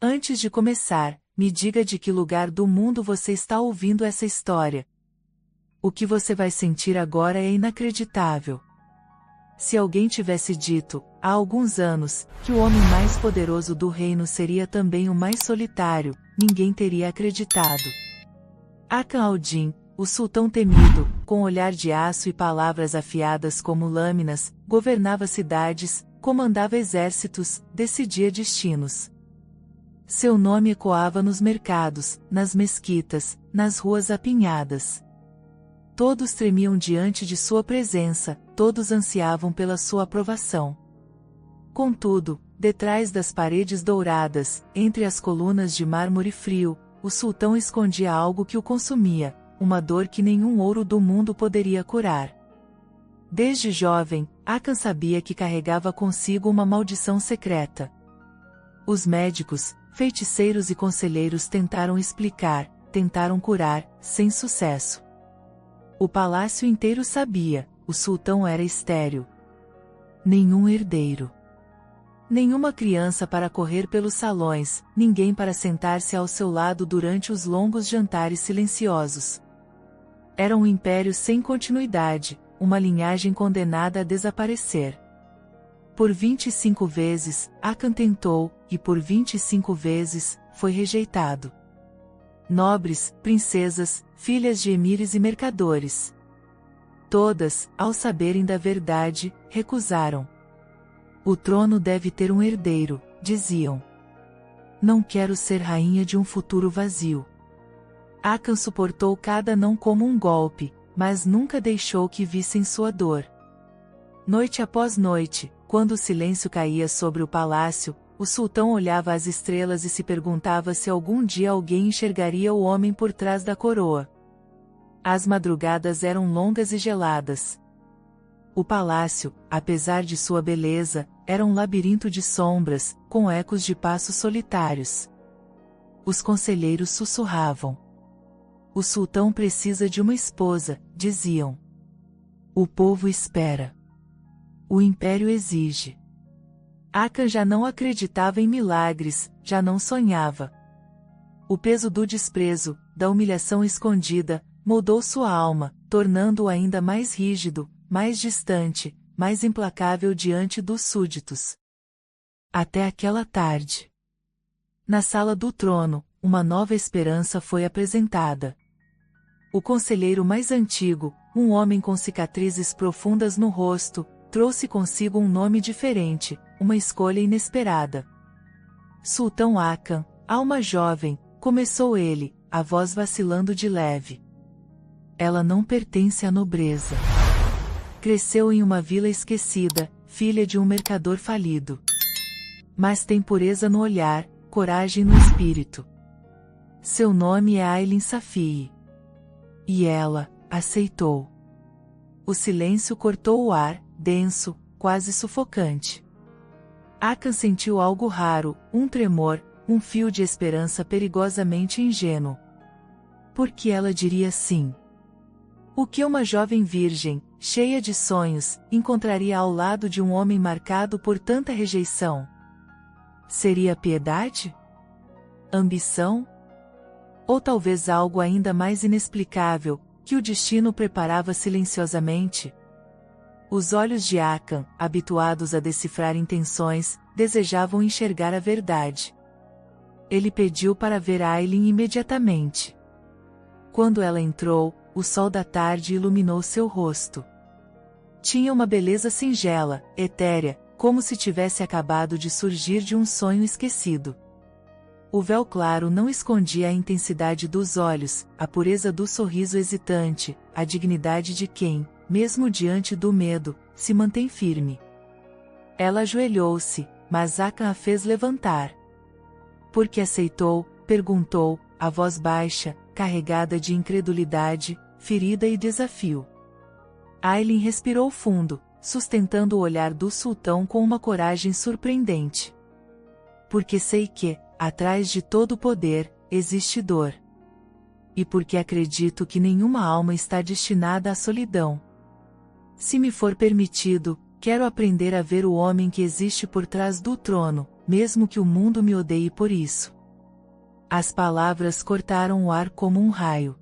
Antes de começar, me diga de que lugar do mundo você está ouvindo essa história. O que você vai sentir agora é inacreditável. Se alguém tivesse dito, há alguns anos, que o homem mais poderoso do reino seria também o mais solitário, ninguém teria acreditado. Akan al-Din, o sultão temido, com olhar de aço e palavras afiadas como lâminas, governava cidades, comandava exércitos, decidia destinos. Seu nome ecoava nos mercados, nas mesquitas, nas ruas apinhadas. Todos tremiam diante de sua presença, todos ansiavam pela sua aprovação. Contudo, detrás das paredes douradas, entre as colunas de mármore frio, o sultão escondia algo que o consumia, uma dor que nenhum ouro do mundo poderia curar. Desde jovem, Akan sabia que carregava consigo uma maldição secreta. Os médicos, feiticeiros e conselheiros tentaram explicar, tentaram curar, sem sucesso. O palácio inteiro sabia, o sultão era estéril. Nenhum herdeiro. Nenhuma criança para correr pelos salões, ninguém para sentar-se ao seu lado durante os longos jantares silenciosos. Era um império sem continuidade, uma linhagem condenada a desaparecer. Por 25 vezes, Akan tentou, e por 25 vezes, foi rejeitado. Nobres, princesas, filhas de emires e mercadores. Todas, ao saberem da verdade, recusaram. O trono deve ter um herdeiro, diziam. Não quero ser rainha de um futuro vazio. Akan suportou cada não como um golpe, mas nunca deixou que vissem sua dor. Noite após noite, quando o silêncio caía sobre o palácio, o sultão olhava as estrelas e se perguntava se algum dia alguém enxergaria o homem por trás da coroa. As madrugadas eram longas e geladas. O palácio, apesar de sua beleza, era um labirinto de sombras, com ecos de passos solitários. Os conselheiros sussurravam. O sultão precisa de uma esposa, diziam. O povo espera. O império exige. Akan já não acreditava em milagres, já não sonhava. O peso do desprezo, da humilhação escondida, moldou sua alma, tornando-o ainda mais rígido, mais distante, mais implacável diante dos súditos. Até aquela tarde. Na sala do trono, uma nova esperança foi apresentada. O conselheiro mais antigo, um homem com cicatrizes profundas no rosto, trouxe consigo um nome diferente, uma escolha inesperada. Sultão Akan, alma jovem, começou ele, a voz vacilando de leve. Ela não pertence à nobreza. Cresceu em uma vila esquecida, filha de um mercador falido. Mas tem pureza no olhar, coragem no espírito. Seu nome é Aylin Safie. E ela aceitou. O silêncio cortou o ar, denso, quase sufocante. Akan sentiu algo raro, um tremor, um fio de esperança perigosamente ingênuo. Por que ela diria sim? O que uma jovem virgem, cheia de sonhos, encontraria ao lado de um homem marcado por tanta rejeição? Seria piedade? Ambição? Ou talvez algo ainda mais inexplicável, que o destino preparava silenciosamente? Os olhos de Akan, habituados a decifrar intenções, desejavam enxergar a verdade. Ele pediu para ver Aylin imediatamente. Quando ela entrou, o sol da tarde iluminou seu rosto. Tinha uma beleza singela, etérea, como se tivesse acabado de surgir de um sonho esquecido. O véu claro não escondia a intensidade dos olhos, a pureza do sorriso hesitante, a dignidade de quem, mesmo diante do medo, se mantém firme. Ela ajoelhou-se, mas Akan a fez levantar. Por que aceitou? Perguntou, a voz baixa, carregada de incredulidade, ferida e desafio. Aylin respirou fundo, sustentando o olhar do sultão com uma coragem surpreendente. Porque sei que, atrás de todo poder, existe dor. E porque acredito que nenhuma alma está destinada à solidão. Se me for permitido, Quero aprender a ver o homem que existe por trás do trono, mesmo que o mundo me odeie por isso. As palavras cortaram o ar como um raio.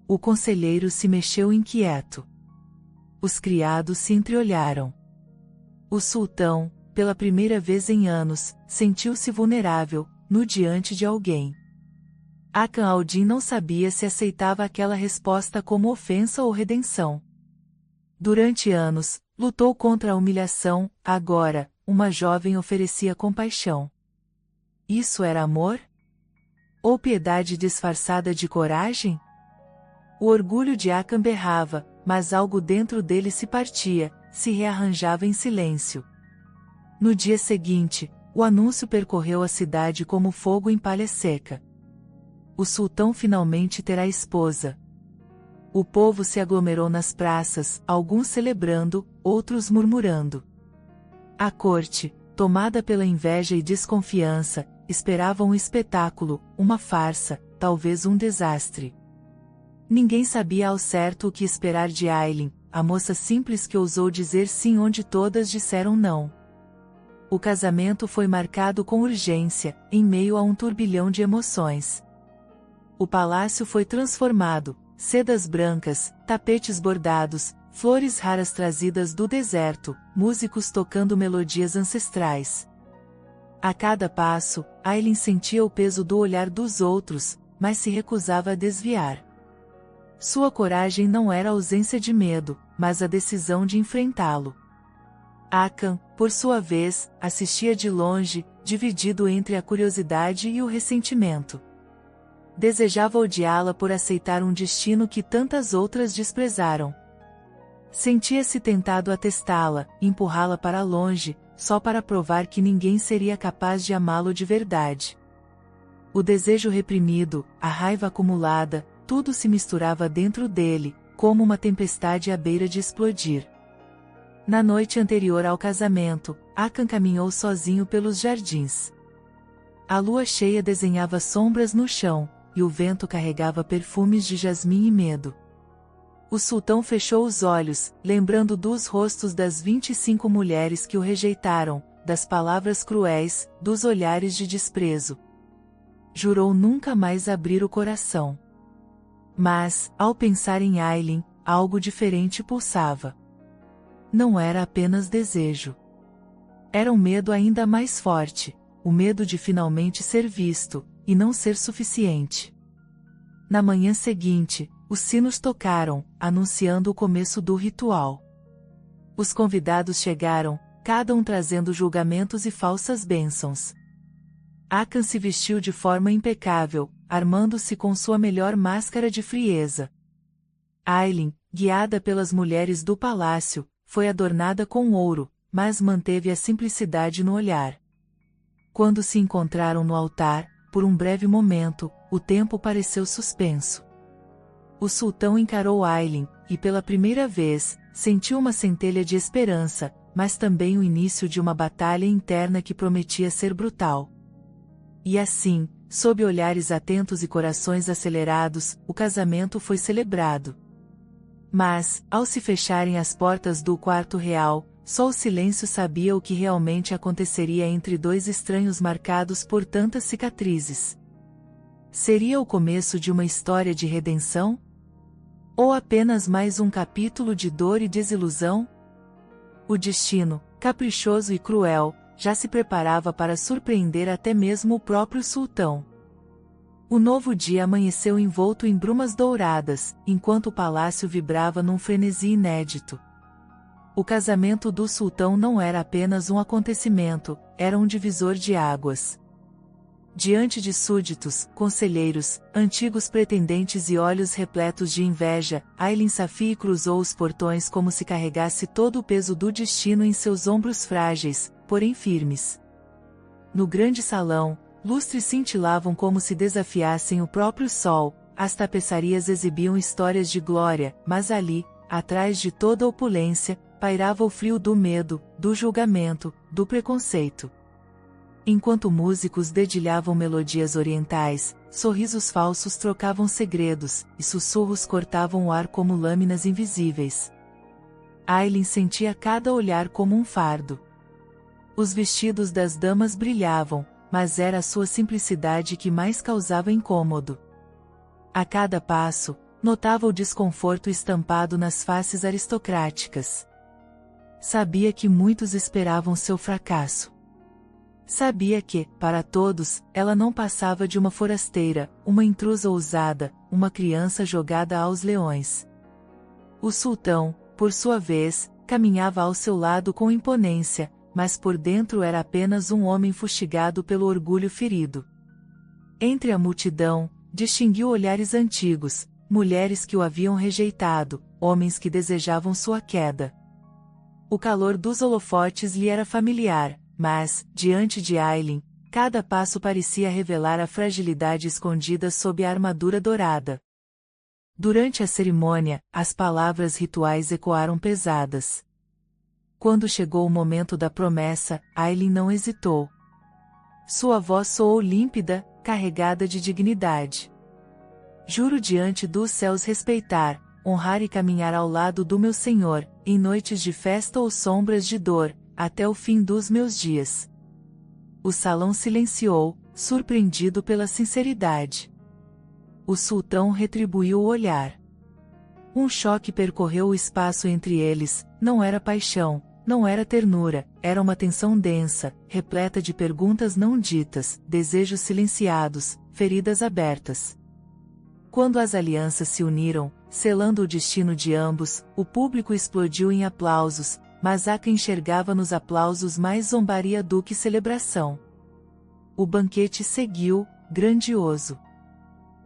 O conselheiro se mexeu inquieto. Os criados se entreolharam. O sultão, pela primeira vez em anos, sentiu-se vulnerável, no diante de alguém. Hakan al-Din não sabia se aceitava aquela resposta como ofensa ou redenção. Durante anos, lutou contra a humilhação, agora, uma jovem oferecia compaixão. Isso era amor? Ou piedade disfarçada de coragem? O orgulho de Hakan berrava, mas algo dentro dele se partia, se rearranjava em silêncio. No dia seguinte, o anúncio percorreu a cidade como fogo em palha seca. O sultão finalmente terá esposa. O povo se aglomerou nas praças, alguns celebrando, outros murmurando. A corte, tomada pela inveja e desconfiança, esperava um espetáculo, uma farsa, talvez um desastre. Ninguém sabia ao certo o que esperar de Aylin, a moça simples que ousou dizer sim onde todas disseram não. O casamento foi marcado com urgência, em meio a um turbilhão de emoções. O palácio foi transformado, sedas brancas, tapetes bordados, flores raras trazidas do deserto, músicos tocando melodias ancestrais. A cada passo, Aylin sentia o peso do olhar dos outros, mas se recusava a desviar. Sua coragem não era a ausência de medo, mas a decisão de enfrentá-lo. Hakan, por sua vez, assistia de longe, dividido entre a curiosidade e o ressentimento. Desejava odiá-la por aceitar um destino que tantas outras desprezaram. Sentia-se tentado a testá-la, empurrá-la para longe, só para provar que ninguém seria capaz de amá-lo de verdade. O desejo reprimido, a raiva acumulada, tudo se misturava dentro dele, como uma tempestade à beira de explodir. Na noite anterior ao casamento, Hakan caminhou sozinho pelos jardins. A lua cheia desenhava sombras no chão, e o vento carregava perfumes de jasmim e medo. O sultão fechou os olhos, lembrando dos rostos das 25 mulheres que o rejeitaram, das palavras cruéis, dos olhares de desprezo. Jurou nunca mais abrir o coração. Mas, ao pensar em Aylin, algo diferente pulsava. Não era apenas desejo. Era um medo ainda mais forte, o medo de finalmente ser visto, e não ser suficiente. Na manhã seguinte, os sinos tocaram, anunciando o começo do ritual. Os convidados chegaram, cada um trazendo julgamentos e falsas bênçãos. Hakan se vestiu de forma impecável, armando-se com sua melhor máscara de frieza. Aylin, guiada pelas mulheres do palácio, foi adornada com ouro, mas manteve a simplicidade no olhar. Quando se encontraram no altar, por um breve momento, o tempo pareceu suspenso. O sultão encarou Aylin, e pela primeira vez, sentiu uma centelha de esperança, mas também o início de uma batalha interna que prometia ser brutal. E assim, sob olhares atentos e corações acelerados, o casamento foi celebrado. Mas, ao se fecharem as portas do quarto real, só o silêncio sabia o que realmente aconteceria entre dois estranhos marcados por tantas cicatrizes. Seria o começo de uma história de redenção? Ou apenas mais um capítulo de dor e desilusão? O destino, caprichoso e cruel, já se preparava para surpreender até mesmo o próprio sultão. O novo dia amanheceu envolto em brumas douradas, enquanto o palácio vibrava num frenesi inédito. O casamento do sultão não era apenas um acontecimento, era um divisor de águas. Diante de súditos, conselheiros, antigos pretendentes e olhos repletos de inveja, Aylin Safie cruzou os portões como se carregasse todo o peso do destino em seus ombros frágeis, porém firmes. No grande salão, lustres cintilavam como se desafiassem o próprio sol, as tapeçarias exibiam histórias de glória, mas ali, atrás de toda a opulência, pairava o frio do medo, do julgamento, do preconceito. Enquanto músicos dedilhavam melodias orientais, sorrisos falsos trocavam segredos, e sussurros cortavam o ar como lâminas invisíveis. Aileen sentia cada olhar como um fardo. Os vestidos das damas brilhavam, mas era a sua simplicidade que mais causava incômodo. A cada passo, notava o desconforto estampado nas faces aristocráticas. Sabia que muitos esperavam seu fracasso. Sabia que, para todos, ela não passava de uma forasteira, uma intrusa ousada, uma criança jogada aos leões. O sultão, por sua vez, caminhava ao seu lado com imponência, mas por dentro era apenas um homem fustigado pelo orgulho ferido. Entre a multidão, distinguiu olhares antigos, mulheres que o haviam rejeitado, homens que desejavam sua queda. O calor dos holofotes lhe era familiar, mas, diante de Aileen, cada passo parecia revelar a fragilidade escondida sob a armadura dourada. Durante a cerimônia, as palavras rituais ecoaram pesadas. Quando chegou o momento da promessa, Aileen não hesitou. Sua voz soou límpida, carregada de dignidade. Juro diante dos céus respeitar, honrar e caminhar ao lado do meu Senhor, em noites de festa ou sombras de dor, até o fim dos meus dias. O salão silenciou, surpreendido pela sinceridade. O sultão retribuiu o olhar. Um choque percorreu o espaço entre eles, não era paixão, não era ternura, era uma tensão densa, repleta de perguntas não ditas, desejos silenciados, feridas abertas. Quando as alianças se uniram, selando o destino de ambos, o público explodiu em aplausos, mas há quem enxergava nos aplausos mais zombaria do que celebração. O banquete seguiu, grandioso.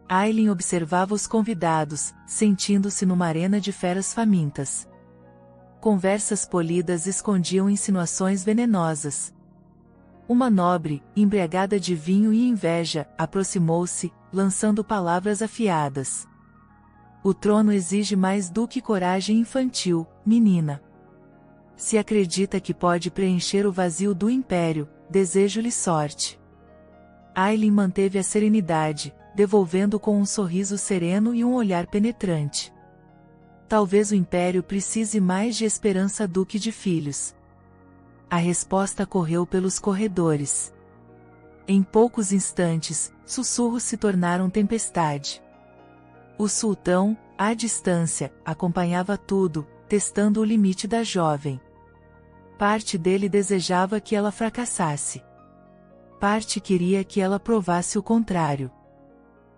Aileen observava os convidados, sentindo-se numa arena de feras famintas. Conversas polidas escondiam insinuações venenosas. Uma nobre, embriagada de vinho e inveja, aproximou-se, lançando palavras afiadas. O trono exige mais do que coragem infantil, menina. Se acredita que pode preencher o vazio do império, desejo-lhe sorte. Aileen manteve a serenidade, devolvendo com um sorriso sereno e um olhar penetrante. Talvez o império precise mais de esperança do que de filhos. A resposta correu pelos corredores. Em poucos instantes, sussurros se tornaram tempestade. O sultão, à distância, acompanhava tudo, testando o limite da jovem. Parte dele desejava que ela fracassasse. Parte queria que ela provasse o contrário.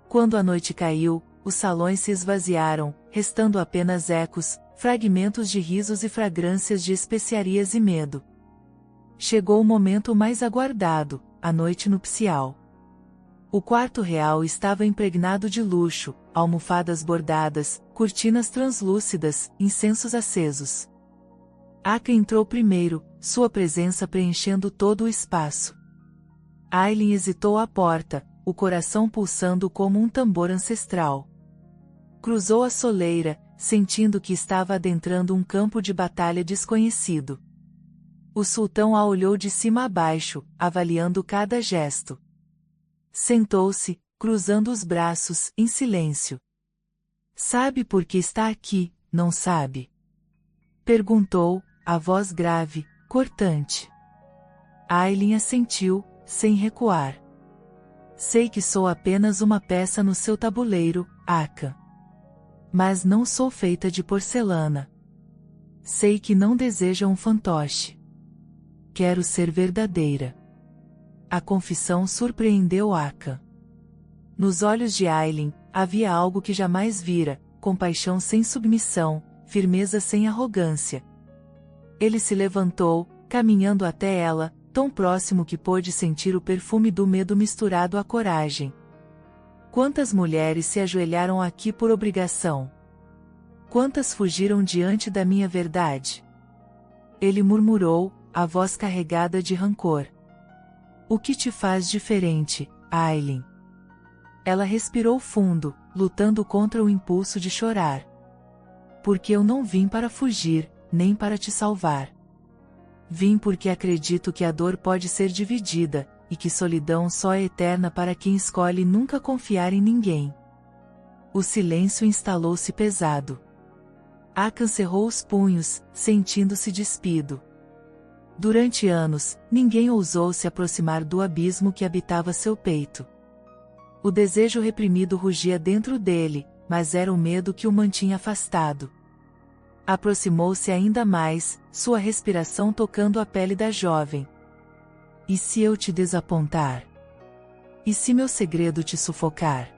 Quando a noite caiu, os salões se esvaziaram, restando apenas ecos, fragmentos de risos e fragrâncias de especiarias e medo. Chegou o momento mais aguardado, a noite nupcial. O quarto real estava impregnado de luxo, almofadas bordadas, cortinas translúcidas, incensos acesos. Aka entrou primeiro, sua presença preenchendo todo o espaço. Aileen hesitou à porta, o coração pulsando como um tambor ancestral. Cruzou a soleira, sentindo que estava adentrando um campo de batalha desconhecido. O sultão a olhou de cima a baixo, avaliando cada gesto. Sentou-se, cruzando os braços, em silêncio. Sabe por que está aqui, não sabe? Perguntou, a voz grave, cortante. Aileen assentiu, sem recuar. Sei que sou apenas uma peça no seu tabuleiro, Aka. Mas não sou feita de porcelana. Sei que não deseja um fantoche. Quero ser verdadeira. A confissão surpreendeu Aka. Nos olhos de Aileen, havia algo que jamais vira, compaixão sem submissão, firmeza sem arrogância. Ele se levantou, caminhando até ela, tão próximo que pôde sentir o perfume do medo misturado à coragem. Quantas mulheres se ajoelharam aqui por obrigação? Quantas fugiram diante da minha verdade? Ele murmurou, a voz carregada de rancor. O que te faz diferente, Aileen? Ela respirou fundo, lutando contra o impulso de chorar. Porque eu não vim para fugir, nem para te salvar. Vim porque acredito que a dor pode ser dividida, e que solidão só é eterna para quem escolhe nunca confiar em ninguém. O silêncio instalou-se pesado. Akan cerrou os punhos, sentindo-se despido. Durante anos, ninguém ousou se aproximar do abismo que habitava seu peito. O desejo reprimido rugia dentro dele, mas era o medo que o mantinha afastado. Aproximou-se ainda mais, sua respiração tocando a pele da jovem. E se eu te desapontar? E se meu segredo te sufocar?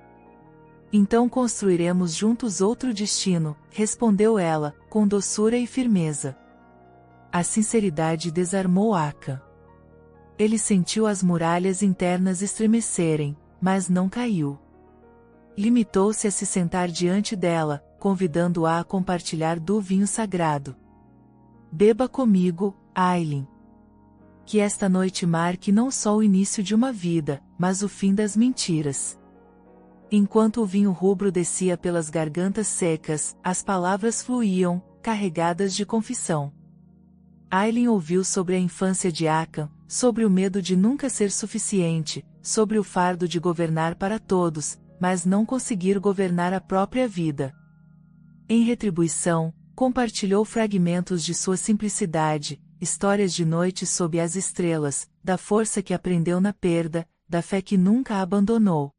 Então construiremos juntos outro destino, respondeu ela, com doçura e firmeza. A sinceridade desarmou Akan. Ele sentiu as muralhas internas estremecerem, mas não caiu. Limitou-se a se sentar diante dela, convidando-a a compartilhar do vinho sagrado. Beba comigo, Aylin. Que esta noite marque não só o início de uma vida, mas o fim das mentiras. Enquanto o vinho rubro descia pelas gargantas secas, as palavras fluíam, carregadas de confissão. Aylin ouviu sobre a infância de Akan, sobre o medo de nunca ser suficiente, sobre o fardo de governar para todos, mas não conseguir governar a própria vida. Em retribuição, compartilhou fragmentos de sua simplicidade, histórias de noites sob as estrelas, da força que aprendeu na perda, da fé que nunca a abandonou.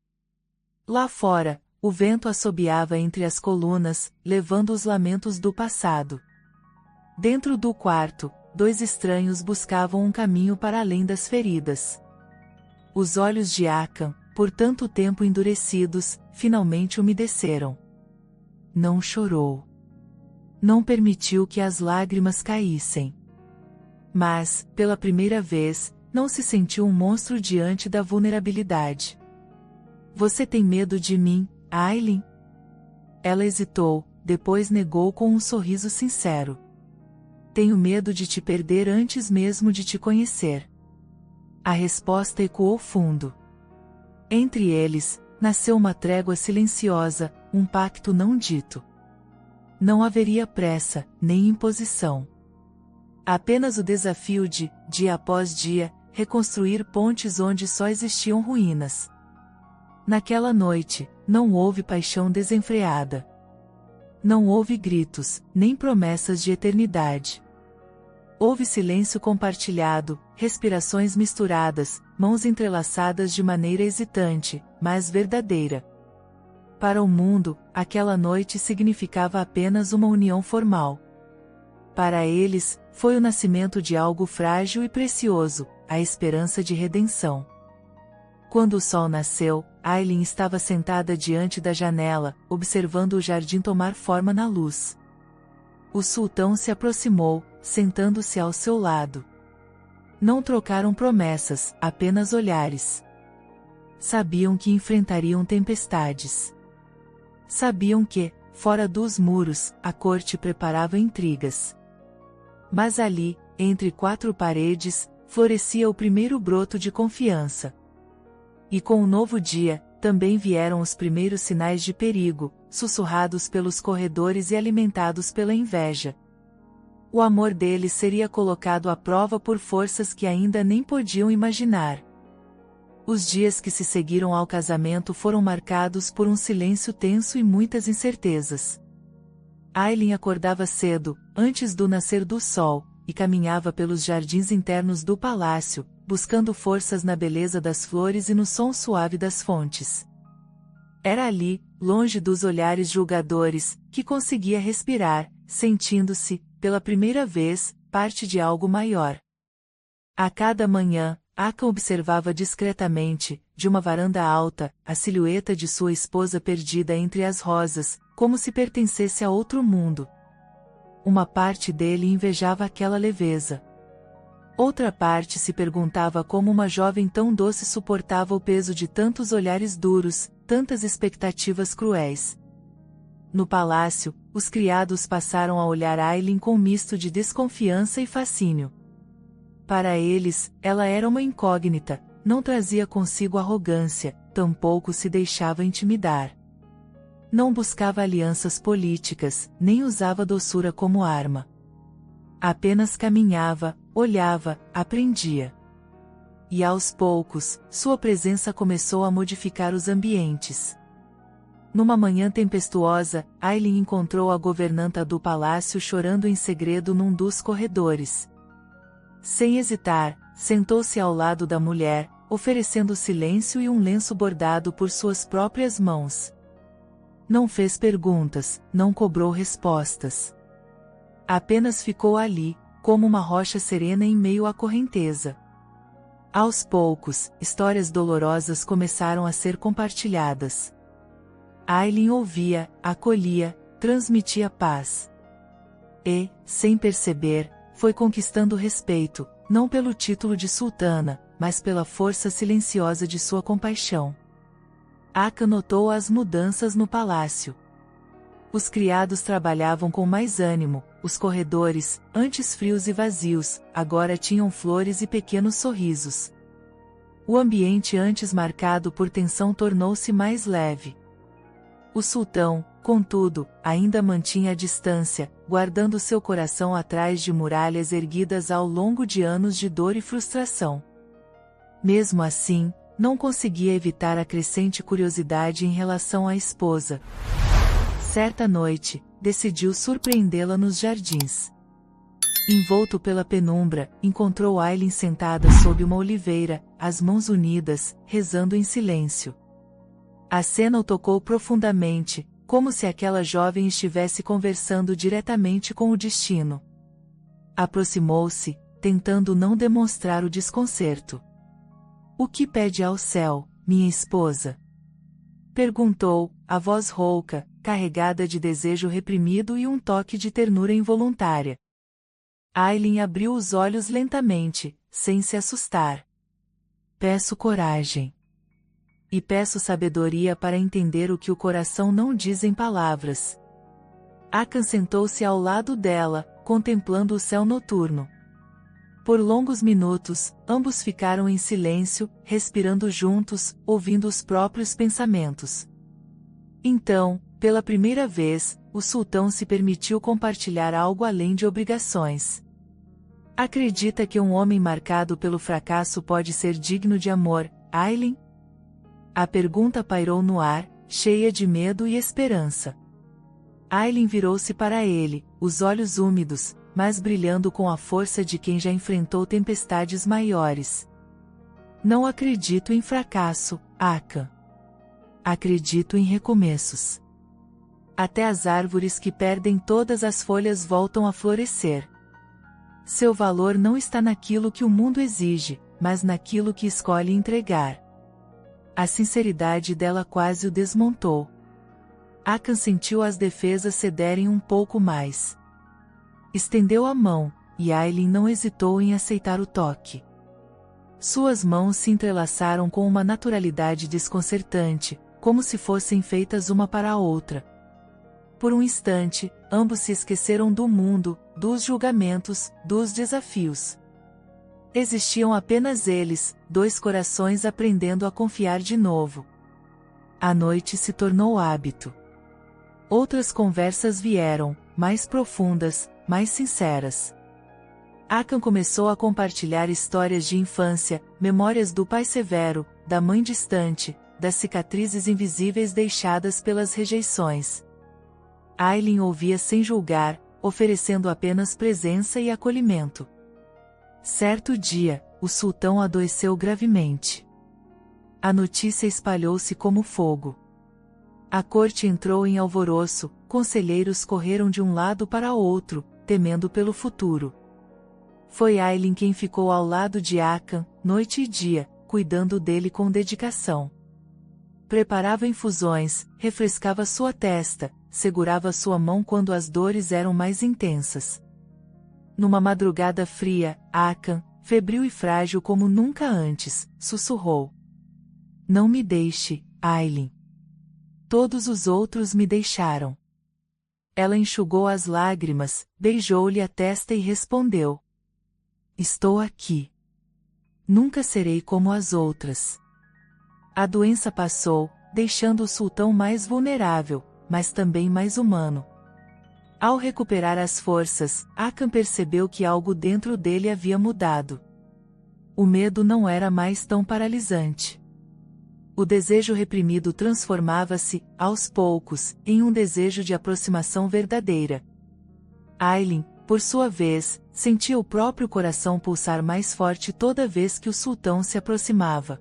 Lá fora, o vento assobiava entre as colunas, levando os lamentos do passado. Dentro do quarto, dois estranhos buscavam um caminho para além das feridas. Os olhos de Akan, por tanto tempo endurecidos, finalmente umedeceram. Não chorou. Não permitiu que as lágrimas caíssem. Mas, pela primeira vez, não se sentiu um monstro diante da vulnerabilidade. Você tem medo de mim, Aylin? Ela hesitou, depois negou com um sorriso sincero. Tenho medo de te perder antes mesmo de te conhecer. A resposta ecoou fundo. Entre eles, nasceu uma trégua silenciosa, um pacto não dito. Não haveria pressa, nem imposição. Apenas o desafio de, dia após dia, reconstruir pontes onde só existiam ruínas. Naquela noite, não houve paixão desenfreada. Não houve gritos, nem promessas de eternidade. Houve silêncio compartilhado, respirações misturadas, mãos entrelaçadas de maneira hesitante, mas verdadeira. Para o mundo, aquela noite significava apenas uma união formal. Para eles, foi o nascimento de algo frágil e precioso, a esperança de redenção. Quando o sol nasceu, Aylin estava sentada diante da janela, observando o jardim tomar forma na luz. O sultão se aproximou, sentando-se ao seu lado. Não trocaram promessas, apenas olhares. Sabiam que enfrentariam tempestades. Sabiam que, fora dos muros, a corte preparava intrigas. Mas ali, entre quatro paredes, florescia o primeiro broto de confiança. E com o novo dia, também vieram os primeiros sinais de perigo, sussurrados pelos corredores e alimentados pela inveja. O amor deles seria colocado à prova por forças que ainda nem podiam imaginar. Os dias que se seguiram ao casamento foram marcados por um silêncio tenso e muitas incertezas. Aylin acordava cedo, antes do nascer do sol, e caminhava pelos jardins internos do palácio, buscando forças na beleza das flores e no som suave das fontes. Era ali, longe dos olhares julgadores, que conseguia respirar, sentindo-se, pela primeira vez, parte de algo maior. A cada manhã, Akan observava discretamente, de uma varanda alta, a silhueta de sua esposa perdida entre as rosas, como se pertencesse a outro mundo. Uma parte dele invejava aquela leveza. Outra parte se perguntava como uma jovem tão doce suportava o peso de tantos olhares duros, tantas expectativas cruéis. No palácio, os criados passaram a olhar Aylin com um misto de desconfiança e fascínio. Para eles, ela era uma incógnita, não trazia consigo arrogância, tampouco se deixava intimidar. Não buscava alianças políticas, nem usava doçura como arma. Apenas caminhava, olhava, aprendia. E aos poucos, sua presença começou a modificar os ambientes. Numa manhã tempestuosa, Aylin encontrou a governanta do palácio chorando em segredo num dos corredores. Sem hesitar, sentou-se ao lado da mulher, oferecendo silêncio e um lenço bordado por suas próprias mãos. Não fez perguntas, não cobrou respostas. Apenas ficou ali, como uma rocha serena em meio à correnteza. Aos poucos, histórias dolorosas começaram a ser compartilhadas. Aylin ouvia, acolhia, transmitia paz. E, sem perceber, foi conquistando respeito, não pelo título de sultana, mas pela força silenciosa de sua compaixão. Akan notou as mudanças no palácio. Os criados trabalhavam com mais ânimo, os corredores, antes frios e vazios, agora tinham flores e pequenos sorrisos. O ambiente antes marcado por tensão tornou-se mais leve. O sultão, contudo, ainda mantinha a distância, guardando seu coração atrás de muralhas erguidas ao longo de anos de dor e frustração. Mesmo assim, não conseguia evitar a crescente curiosidade em relação à esposa. Certa noite, decidiu surpreendê-la nos jardins. Envolto pela penumbra, encontrou Aylin sentada sob uma oliveira, as mãos unidas, rezando em silêncio. A cena o tocou profundamente, como se aquela jovem estivesse conversando diretamente com o destino. Aproximou-se, tentando não demonstrar o desconcerto. "O que pede ao céu, minha esposa?" perguntou, a voz rouca, carregada de desejo reprimido e um toque de ternura involuntária. Aylin abriu os olhos lentamente, sem se assustar. "Peço coragem. E peço sabedoria para entender o que o coração não diz em palavras." Akan sentou-se ao lado dela, contemplando o céu noturno. Por longos minutos, ambos ficaram em silêncio, respirando juntos, ouvindo os próprios pensamentos. Então, pela primeira vez, o sultão se permitiu compartilhar algo além de obrigações. "Acredita que um homem marcado pelo fracasso pode ser digno de amor, Aylin?" A pergunta pairou no ar, cheia de medo e esperança. Aylin virou-se para ele, os olhos úmidos, mas brilhando com a força de quem já enfrentou tempestades maiores. "Não acredito em fracasso, Akan. Acredito em recomeços. Até as árvores que perdem todas as folhas voltam a florescer. Seu valor não está naquilo que o mundo exige, mas naquilo que escolhe entregar." A sinceridade dela quase o desmontou. Akan sentiu as defesas cederem um pouco mais. Estendeu a mão, e Aylin não hesitou em aceitar o toque. Suas mãos se entrelaçaram com uma naturalidade desconcertante, como se fossem feitas uma para a outra. Por um instante, ambos se esqueceram do mundo, dos julgamentos, dos desafios. Existiam apenas eles, dois corações aprendendo a confiar de novo. A noite se tornou hábito. Outras conversas vieram, mais profundas, mais sinceras. Akan começou a compartilhar histórias de infância, memórias do pai severo, da mãe distante, das cicatrizes invisíveis deixadas pelas rejeições. Aylin ouvia sem julgar, oferecendo apenas presença e acolhimento. Certo dia, o sultão adoeceu gravemente. A notícia espalhou-se como fogo. A corte entrou em alvoroço, conselheiros correram de um lado para outro, temendo pelo futuro. Foi Aylin quem ficou ao lado de Akan, noite e dia, cuidando dele com dedicação. Preparava infusões, refrescava sua testa, segurava sua mão quando as dores eram mais intensas. Numa madrugada fria, Akan, febril e frágil como nunca antes, sussurrou: "Não me deixe, Aylin. Todos os outros me deixaram." Ela enxugou as lágrimas, beijou-lhe a testa e respondeu: "Estou aqui. Nunca serei como as outras." A doença passou, deixando o sultão mais vulnerável, mas também mais humano. Ao recuperar as forças, Akan percebeu que algo dentro dele havia mudado. O medo não era mais tão paralisante. O desejo reprimido transformava-se, aos poucos, em um desejo de aproximação verdadeira. Aylin, por sua vez, sentia o próprio coração pulsar mais forte toda vez que o sultão se aproximava.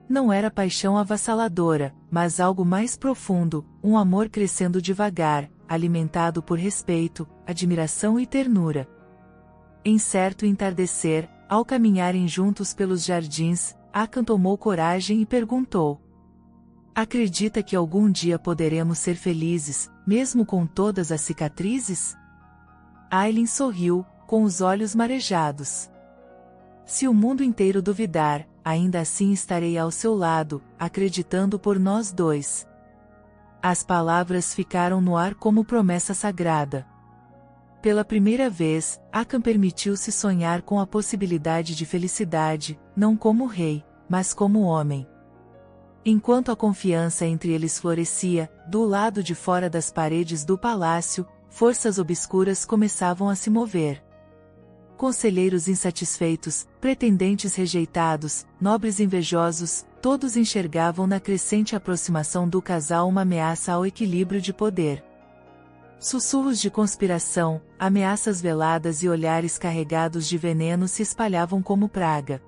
Não era paixão avassaladora, mas algo mais profundo, um amor crescendo devagar, alimentado por respeito, admiração e ternura. Em certo entardecer, ao caminharem juntos pelos jardins, Hakan tomou coragem e perguntou: "Acredita que algum dia poderemos ser felizes, mesmo com todas as cicatrizes?" Aylin sorriu, com os olhos marejados. "Se o mundo inteiro duvidar, ainda assim estarei ao seu lado, acreditando por nós dois." As palavras ficaram no ar como promessa sagrada. Pela primeira vez, Hakan permitiu-se sonhar com a possibilidade de felicidade, não como rei, mas como homem. Enquanto a confiança entre eles florescia, do lado de fora das paredes do palácio, forças obscuras começavam a se mover. Conselheiros insatisfeitos, pretendentes rejeitados, nobres invejosos, todos enxergavam na crescente aproximação do casal uma ameaça ao equilíbrio de poder. Sussurros de conspiração, ameaças veladas e olhares carregados de veneno se espalhavam como praga.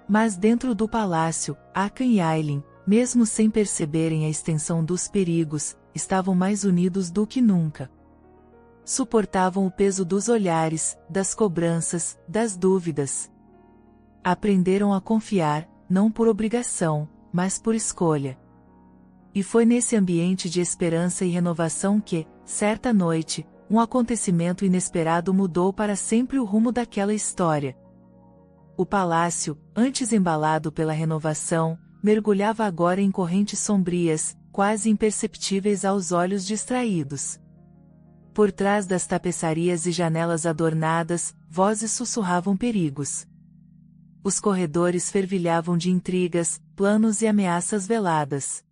Mas dentro do palácio, Hakan e Aylin, mesmo sem perceberem a extensão dos perigos, estavam mais unidos do que nunca. Suportavam o peso dos olhares, das cobranças, das dúvidas. Aprenderam a confiar, não por obrigação, mas por escolha. E foi nesse ambiente de esperança e renovação que, certa noite, um acontecimento inesperado mudou para sempre o rumo daquela história. O palácio, antes embalado pela renovação, mergulhava agora em correntes sombrias, quase imperceptíveis aos olhos distraídos. Por trás das tapeçarias e janelas adornadas, vozes sussurravam perigos. Os corredores fervilhavam de intrigas, planos e ameaças veladas.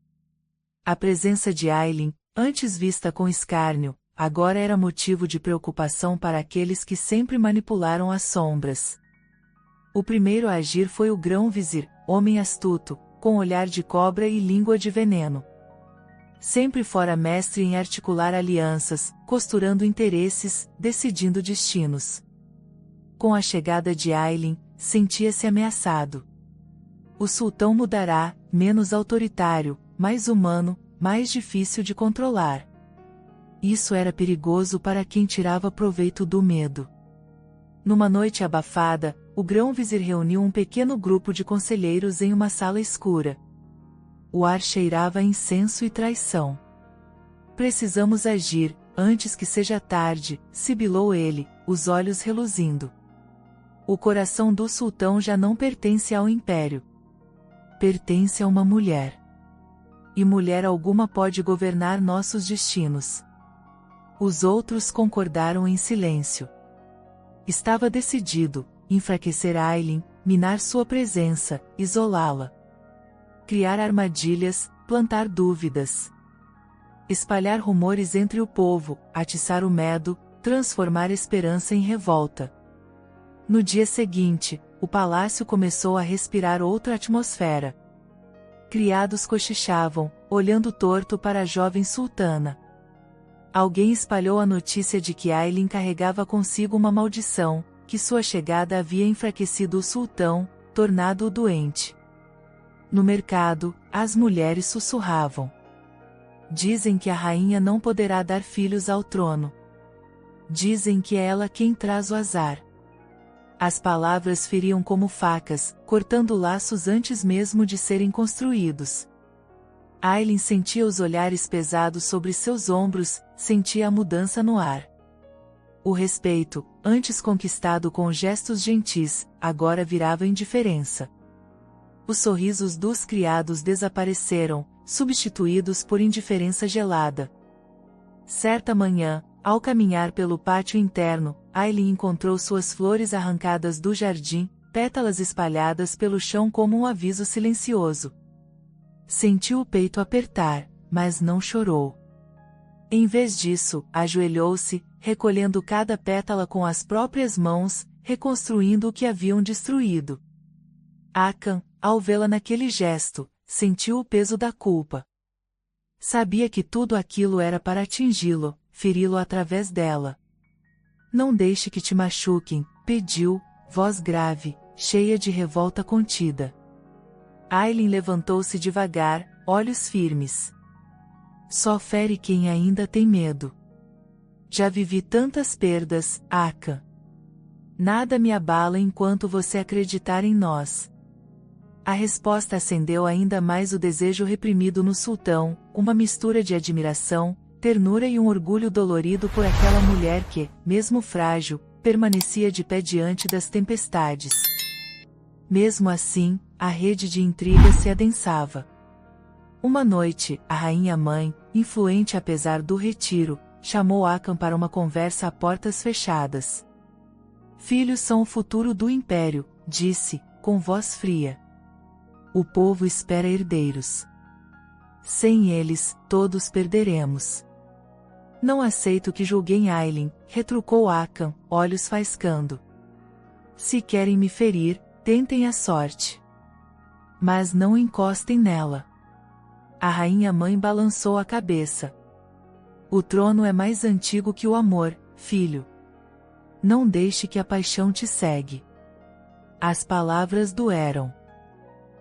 A presença de Aylin, antes vista com escárnio, agora era motivo de preocupação para aqueles que sempre manipularam as sombras. O primeiro a agir foi o grão-vizir, homem astuto, com olhar de cobra e língua de veneno. Sempre fora mestre em articular alianças, costurando interesses, decidindo destinos. Com a chegada de Aylin, sentia-se ameaçado. O sultão mudará, menos autoritário, mais humano, mais difícil de controlar. Isso era perigoso para quem tirava proveito do medo. Numa noite abafada, o grão-vizir reuniu um pequeno grupo de conselheiros em uma sala escura. O ar cheirava a incenso e traição. "Precisamos agir, antes que seja tarde", sibilou ele, os olhos reluzindo. O coração do sultão já não pertence ao império. Pertence a uma mulher. E mulher alguma pode governar nossos destinos. Os outros concordaram em silêncio. Estava decidido, enfraquecer Aylin, minar sua presença, isolá-la. Criar armadilhas, plantar dúvidas. Espalhar rumores entre o povo, atiçar o medo, transformar esperança em revolta. No dia seguinte, o palácio começou a respirar outra atmosfera. Criados cochichavam, olhando torto para a jovem sultana. Alguém espalhou a notícia de que Aylin carregava consigo uma maldição, que sua chegada havia enfraquecido o sultão, tornado-o doente. No mercado, as mulheres sussurravam. Dizem que a rainha não poderá dar filhos ao trono. Dizem que é ela quem traz o azar. As palavras feriam como facas, cortando laços antes mesmo de serem construídos. Aylin sentia os olhares pesados sobre seus ombros, sentia a mudança no ar. O respeito, antes conquistado com gestos gentis, agora virava indiferença. Os sorrisos dos criados desapareceram, substituídos por indiferença gelada. Certa manhã, ao caminhar pelo pátio interno, Aylin encontrou suas flores arrancadas do jardim, pétalas espalhadas pelo chão como um aviso silencioso. Sentiu o peito apertar, mas não chorou. Em vez disso, ajoelhou-se, recolhendo cada pétala com as próprias mãos, reconstruindo o que haviam destruído. Hakan, ao vê-la naquele gesto, sentiu o peso da culpa. Sabia que tudo aquilo era para atingi-lo, feri-lo através dela. Não deixe que te machuquem, pediu, voz grave, cheia de revolta contida. Aileen levantou-se devagar, olhos firmes. Só fere quem ainda tem medo. Já vivi tantas perdas, Aka. Nada me abala enquanto você acreditar em nós. A resposta acendeu ainda mais o desejo reprimido no sultão, uma mistura de admiração, ternura e um orgulho dolorido por aquela mulher que, mesmo frágil, permanecia de pé diante das tempestades. Mesmo assim, a rede de intrigas se adensava. Uma noite, a rainha-mãe, influente apesar do retiro, chamou Akan para uma conversa a portas fechadas. Filhos são o futuro do império, disse, com voz fria. O povo espera herdeiros. Sem eles, todos perderemos. Não aceito que julguem Aileen, retrucou Akan, olhos faiscando. Se querem me ferir, tentem a sorte. Mas não encostem nela. A rainha-mãe balançou a cabeça. O trono é mais antigo que o amor, filho. Não deixe que a paixão te cegue. As palavras doeram.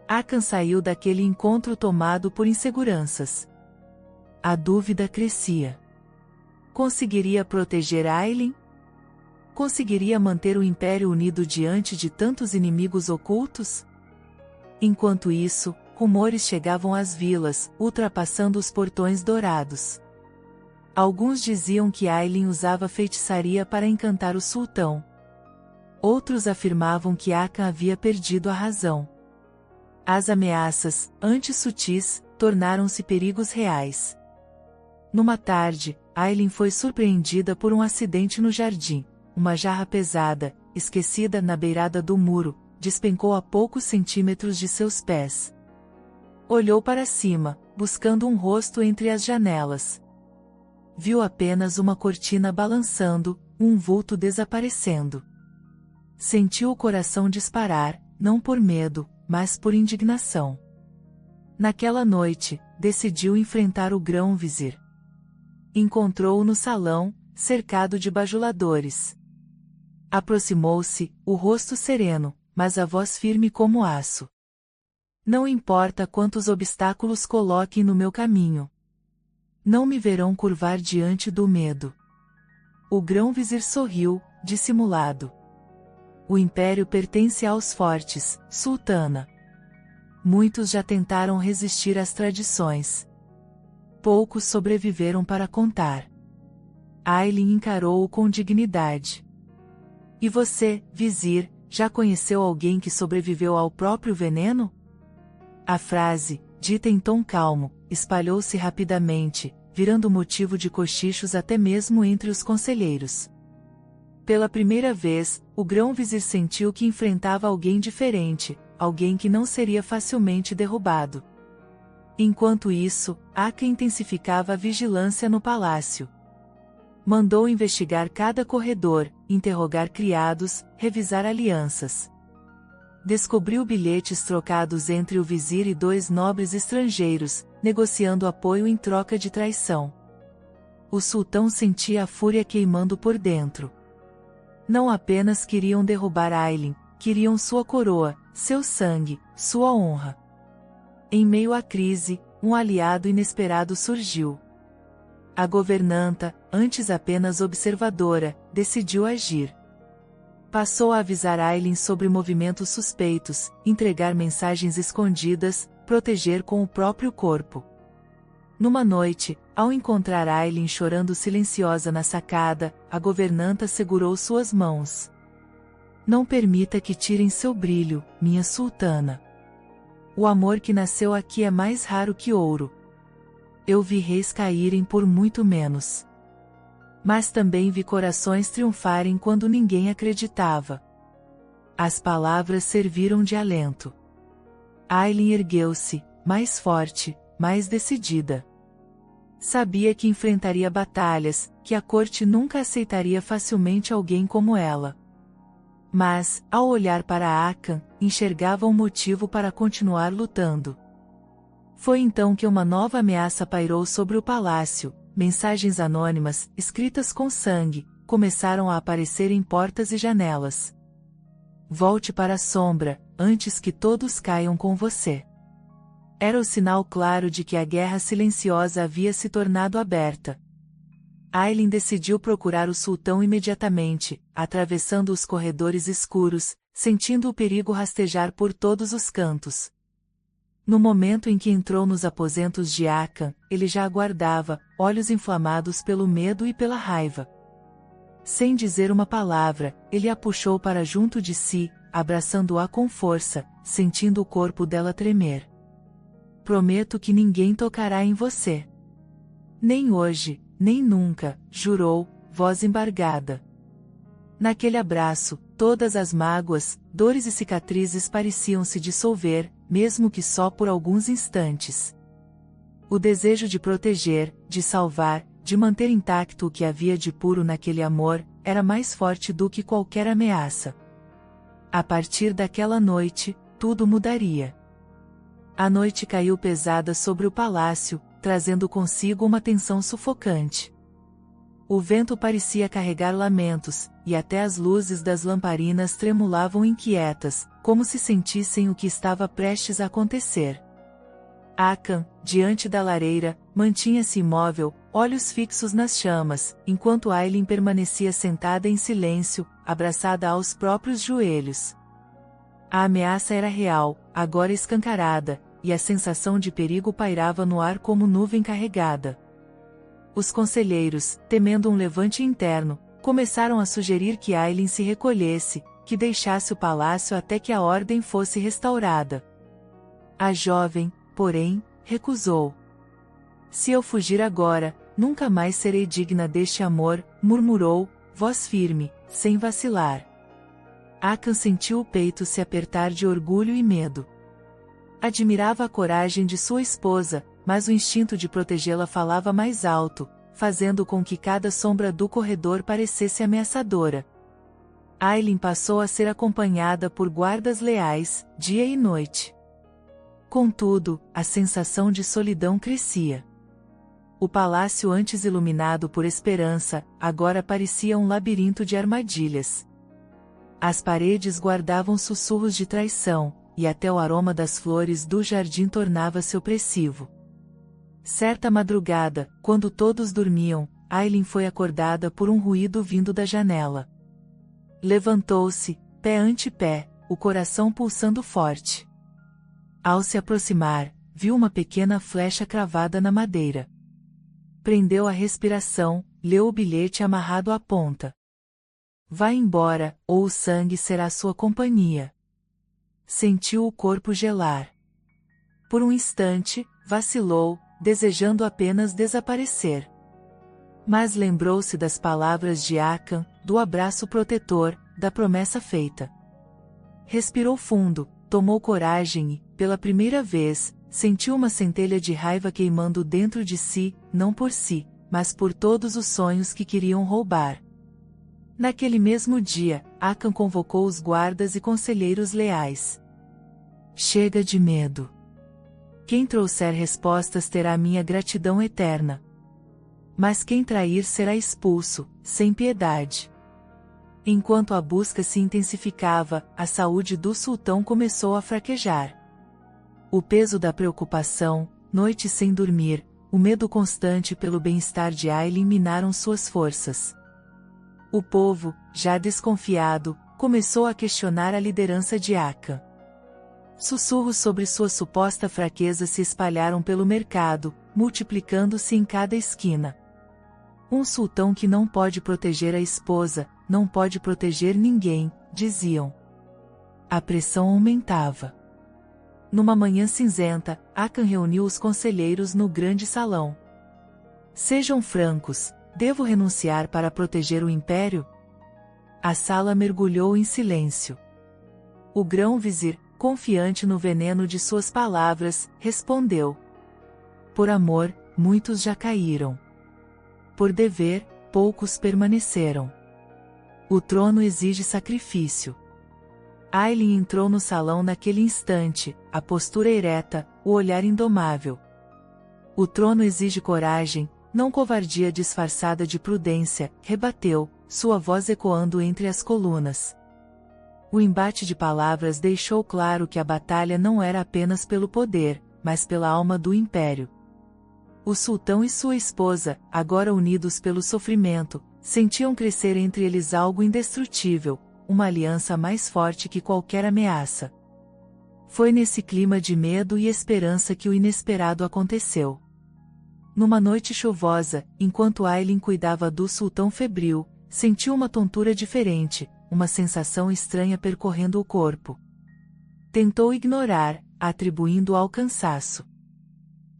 Akan saiu daquele encontro tomado por inseguranças. A dúvida crescia. Conseguiria proteger Aileen? Conseguiria manter o Império unido diante de tantos inimigos ocultos? Enquanto isso, rumores chegavam às vilas, ultrapassando os portões dourados. Alguns diziam que Aileen usava feitiçaria para encantar o sultão. Outros afirmavam que Akan havia perdido a razão. As ameaças, antes sutis, tornaram-se perigos reais. Numa tarde, Aileen foi surpreendida por um acidente no jardim. Uma jarra pesada, esquecida na beirada do muro, despencou a poucos centímetros de seus pés. Olhou para cima, buscando um rosto entre as janelas. Viu apenas uma cortina balançando, um vulto desaparecendo. Sentiu o coração disparar, não por medo, mas por indignação. Naquela noite, decidiu enfrentar o grão-vizir. Encontrou-o no salão, cercado de bajuladores. Aproximou-se, o rosto sereno, mas a voz firme como aço. Não importa quantos obstáculos coloquem no meu caminho. Não me verão curvar diante do medo. O grão-vizir sorriu, dissimulado. O império pertence aos fortes, sultana. Muitos já tentaram resistir às tradições. Poucos sobreviveram para contar. Aileen encarou-o com dignidade. E você, vizir, já conheceu alguém que sobreviveu ao próprio veneno? A frase, dita em tom calmo, espalhou-se rapidamente, virando motivo de cochichos até mesmo entre os conselheiros. Pela primeira vez, o grão-vizir sentiu que enfrentava alguém diferente, alguém que não seria facilmente derrubado. Enquanto isso, Akan intensificava a vigilância no palácio. Mandou investigar cada corredor, interrogar criados, revisar alianças. Descobriu bilhetes trocados entre o vizir e dois nobres estrangeiros, negociando apoio em troca de traição. O sultão sentia a fúria queimando por dentro. Não apenas queriam derrubar Aileen, queriam sua coroa, seu sangue, sua honra. Em meio à crise, um aliado inesperado surgiu. A governanta, antes apenas observadora, decidiu agir. Passou a avisar Aileen sobre movimentos suspeitos, entregar mensagens escondidas, proteger com o próprio corpo. Numa noite, ao encontrar Aileen chorando silenciosa na sacada, a governanta segurou suas mãos. Não permita que tirem seu brilho, minha sultana. O amor que nasceu aqui é mais raro que ouro. Eu vi reis caírem por muito menos. Mas também vi corações triunfarem quando ninguém acreditava. As palavras serviram de alento. Aileen ergueu-se, mais forte, mais decidida. Sabia que enfrentaria batalhas, que a corte nunca aceitaria facilmente alguém como ela. Mas, ao olhar para Akan, enxergava um motivo para continuar lutando. Foi então que uma nova ameaça pairou sobre o palácio. Mensagens anônimas, escritas com sangue, começaram a aparecer em portas e janelas. Volte para a sombra, antes que todos caiam com você. Era o sinal claro de que a guerra silenciosa havia se tornado aberta. Aylin decidiu procurar o sultão imediatamente, atravessando os corredores escuros, sentindo o perigo rastejar por todos os cantos. No momento em que entrou nos aposentos de Hakan, ele já aguardava, olhos inflamados pelo medo e pela raiva. Sem dizer uma palavra, ele a puxou para junto de si, abraçando-a com força, sentindo o corpo dela tremer. Prometo que ninguém tocará em você. Nem hoje, nem nunca, jurou, voz embargada. Naquele abraço, todas as mágoas, dores e cicatrizes pareciam se dissolver, mesmo que só por alguns instantes. O desejo de proteger, de salvar, de manter intacto o que havia de puro naquele amor, era mais forte do que qualquer ameaça. A partir daquela noite, tudo mudaria. A noite caiu pesada sobre o palácio, trazendo consigo uma tensão sufocante. O vento parecia carregar lamentos, e até as luzes das lamparinas tremulavam inquietas, como se sentissem o que estava prestes a acontecer. Hakan, diante da lareira, mantinha-se imóvel, olhos fixos nas chamas, enquanto Aylin permanecia sentada em silêncio, abraçada aos próprios joelhos. A ameaça era real, agora escancarada, e a sensação de perigo pairava no ar como nuvem carregada. Os conselheiros, temendo um levante interno, começaram a sugerir que Aylin se recolhesse, que deixasse o palácio até que a ordem fosse restaurada. A jovem, porém, recusou. Se eu fugir agora, nunca mais serei digna deste amor, murmurou, voz firme, sem vacilar. Hakan sentiu o peito se apertar de orgulho e medo. Admirava a coragem de sua esposa, mas o instinto de protegê-la falava mais alto, fazendo com que cada sombra do corredor parecesse ameaçadora. Aylin passou a ser acompanhada por guardas leais, dia e noite. Contudo, a sensação de solidão crescia. O palácio antes iluminado por esperança, agora parecia um labirinto de armadilhas. As paredes guardavam sussurros de traição, e até o aroma das flores do jardim tornava-se opressivo. Certa madrugada, quando todos dormiam, Aylin foi acordada por um ruído vindo da janela. Levantou-se, pé ante pé, o coração pulsando forte. Ao se aproximar, viu uma pequena flecha cravada na madeira. Prendeu a respiração, leu o bilhete amarrado à ponta. Vá embora, ou o sangue será sua companhia. Sentiu o corpo gelar. Por um instante, vacilou, desejando apenas desaparecer. Mas lembrou-se das palavras de Hakan, do abraço protetor, da promessa feita. Respirou fundo, tomou coragem e, pela primeira vez, sentiu uma centelha de raiva queimando dentro de si, não por si, mas por todos os sonhos que queriam roubar. Naquele mesmo dia, Hakan convocou os guardas e conselheiros leais. Chega de medo. Quem trouxer respostas terá minha gratidão eterna. Mas quem trair será expulso, sem piedade. Enquanto a busca se intensificava, a saúde do sultão começou a fraquejar. O peso da preocupação, noites sem dormir, o medo constante pelo bem-estar de Aylin minaram suas forças. O povo, já desconfiado, começou a questionar a liderança de Hakan. Sussurros sobre sua suposta fraqueza se espalharam pelo mercado, multiplicando-se em cada esquina. Um sultão que não pode proteger a esposa, não pode proteger ninguém, diziam. A pressão aumentava. Numa manhã cinzenta, Hakan reuniu os conselheiros no grande salão. Sejam francos, devo renunciar para proteger o império? A sala mergulhou em silêncio. O grão-vizir, confiante no veneno de suas palavras, respondeu. Por amor, muitos já caíram. Por dever, poucos permaneceram. O trono exige sacrifício. Aylin entrou no salão naquele instante, a postura ereta, o olhar indomável. O trono exige coragem, não covardia disfarçada de prudência, rebateu, sua voz ecoando entre as colunas. O embate de palavras deixou claro que a batalha não era apenas pelo poder, mas pela alma do império. O sultão e sua esposa, agora unidos pelo sofrimento, sentiam crescer entre eles algo indestrutível, uma aliança mais forte que qualquer ameaça. Foi nesse clima de medo e esperança que o inesperado aconteceu. Numa noite chuvosa, enquanto Aylin cuidava do sultão febril, sentiu uma tontura diferente, uma sensação estranha percorrendo o corpo. Tentou ignorar, atribuindo ao cansaço.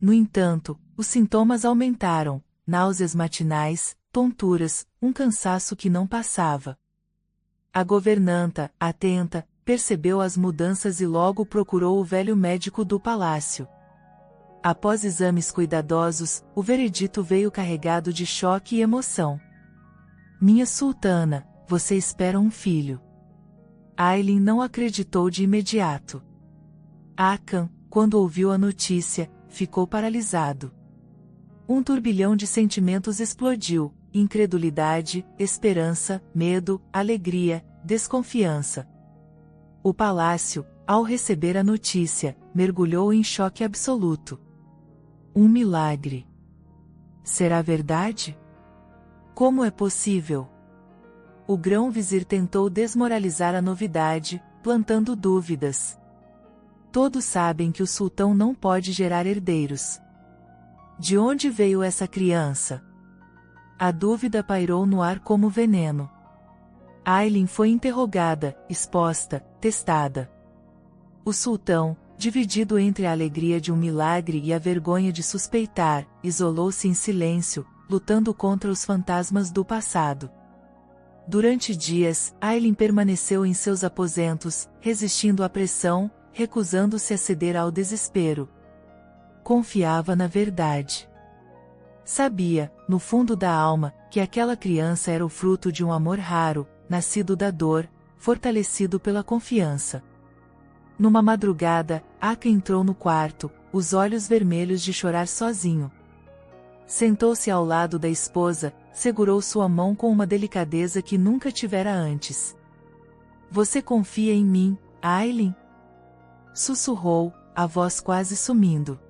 No entanto, os sintomas aumentaram, náuseas matinais, tonturas, um cansaço que não passava. A governanta, atenta, percebeu as mudanças e logo procurou o velho médico do palácio. Após exames cuidadosos, o veredito veio carregado de choque e emoção. Minha sultana, você espera um filho. Aylin não acreditou de imediato. Hakan, quando ouviu a notícia, ficou paralisado. Um turbilhão de sentimentos explodiu: incredulidade, esperança, medo, alegria, desconfiança. O palácio, ao receber a notícia, mergulhou em choque absoluto. Um milagre. Será verdade? Como é possível? O grão-vizir tentou desmoralizar a novidade, plantando dúvidas. Todos sabem que o sultão não pode gerar herdeiros. De onde veio essa criança? A dúvida pairou no ar como veneno. Aylin foi interrogada, exposta, testada. O sultão, dividido entre a alegria de um milagre e a vergonha de suspeitar, isolou-se em silêncio, lutando contra os fantasmas do passado. Durante dias, Aylin permaneceu em seus aposentos, resistindo à pressão, recusando-se a ceder ao desespero. Confiava na verdade. Sabia, no fundo da alma, que aquela criança era o fruto de um amor raro, nascido da dor, fortalecido pela confiança. Numa madrugada, Hakan entrou no quarto, os olhos vermelhos de chorar sozinho. Sentou-se ao lado da esposa, segurou sua mão com uma delicadeza que nunca tivera antes. Você confia em mim, Aylin? Sussurrou, a voz quase sumindo.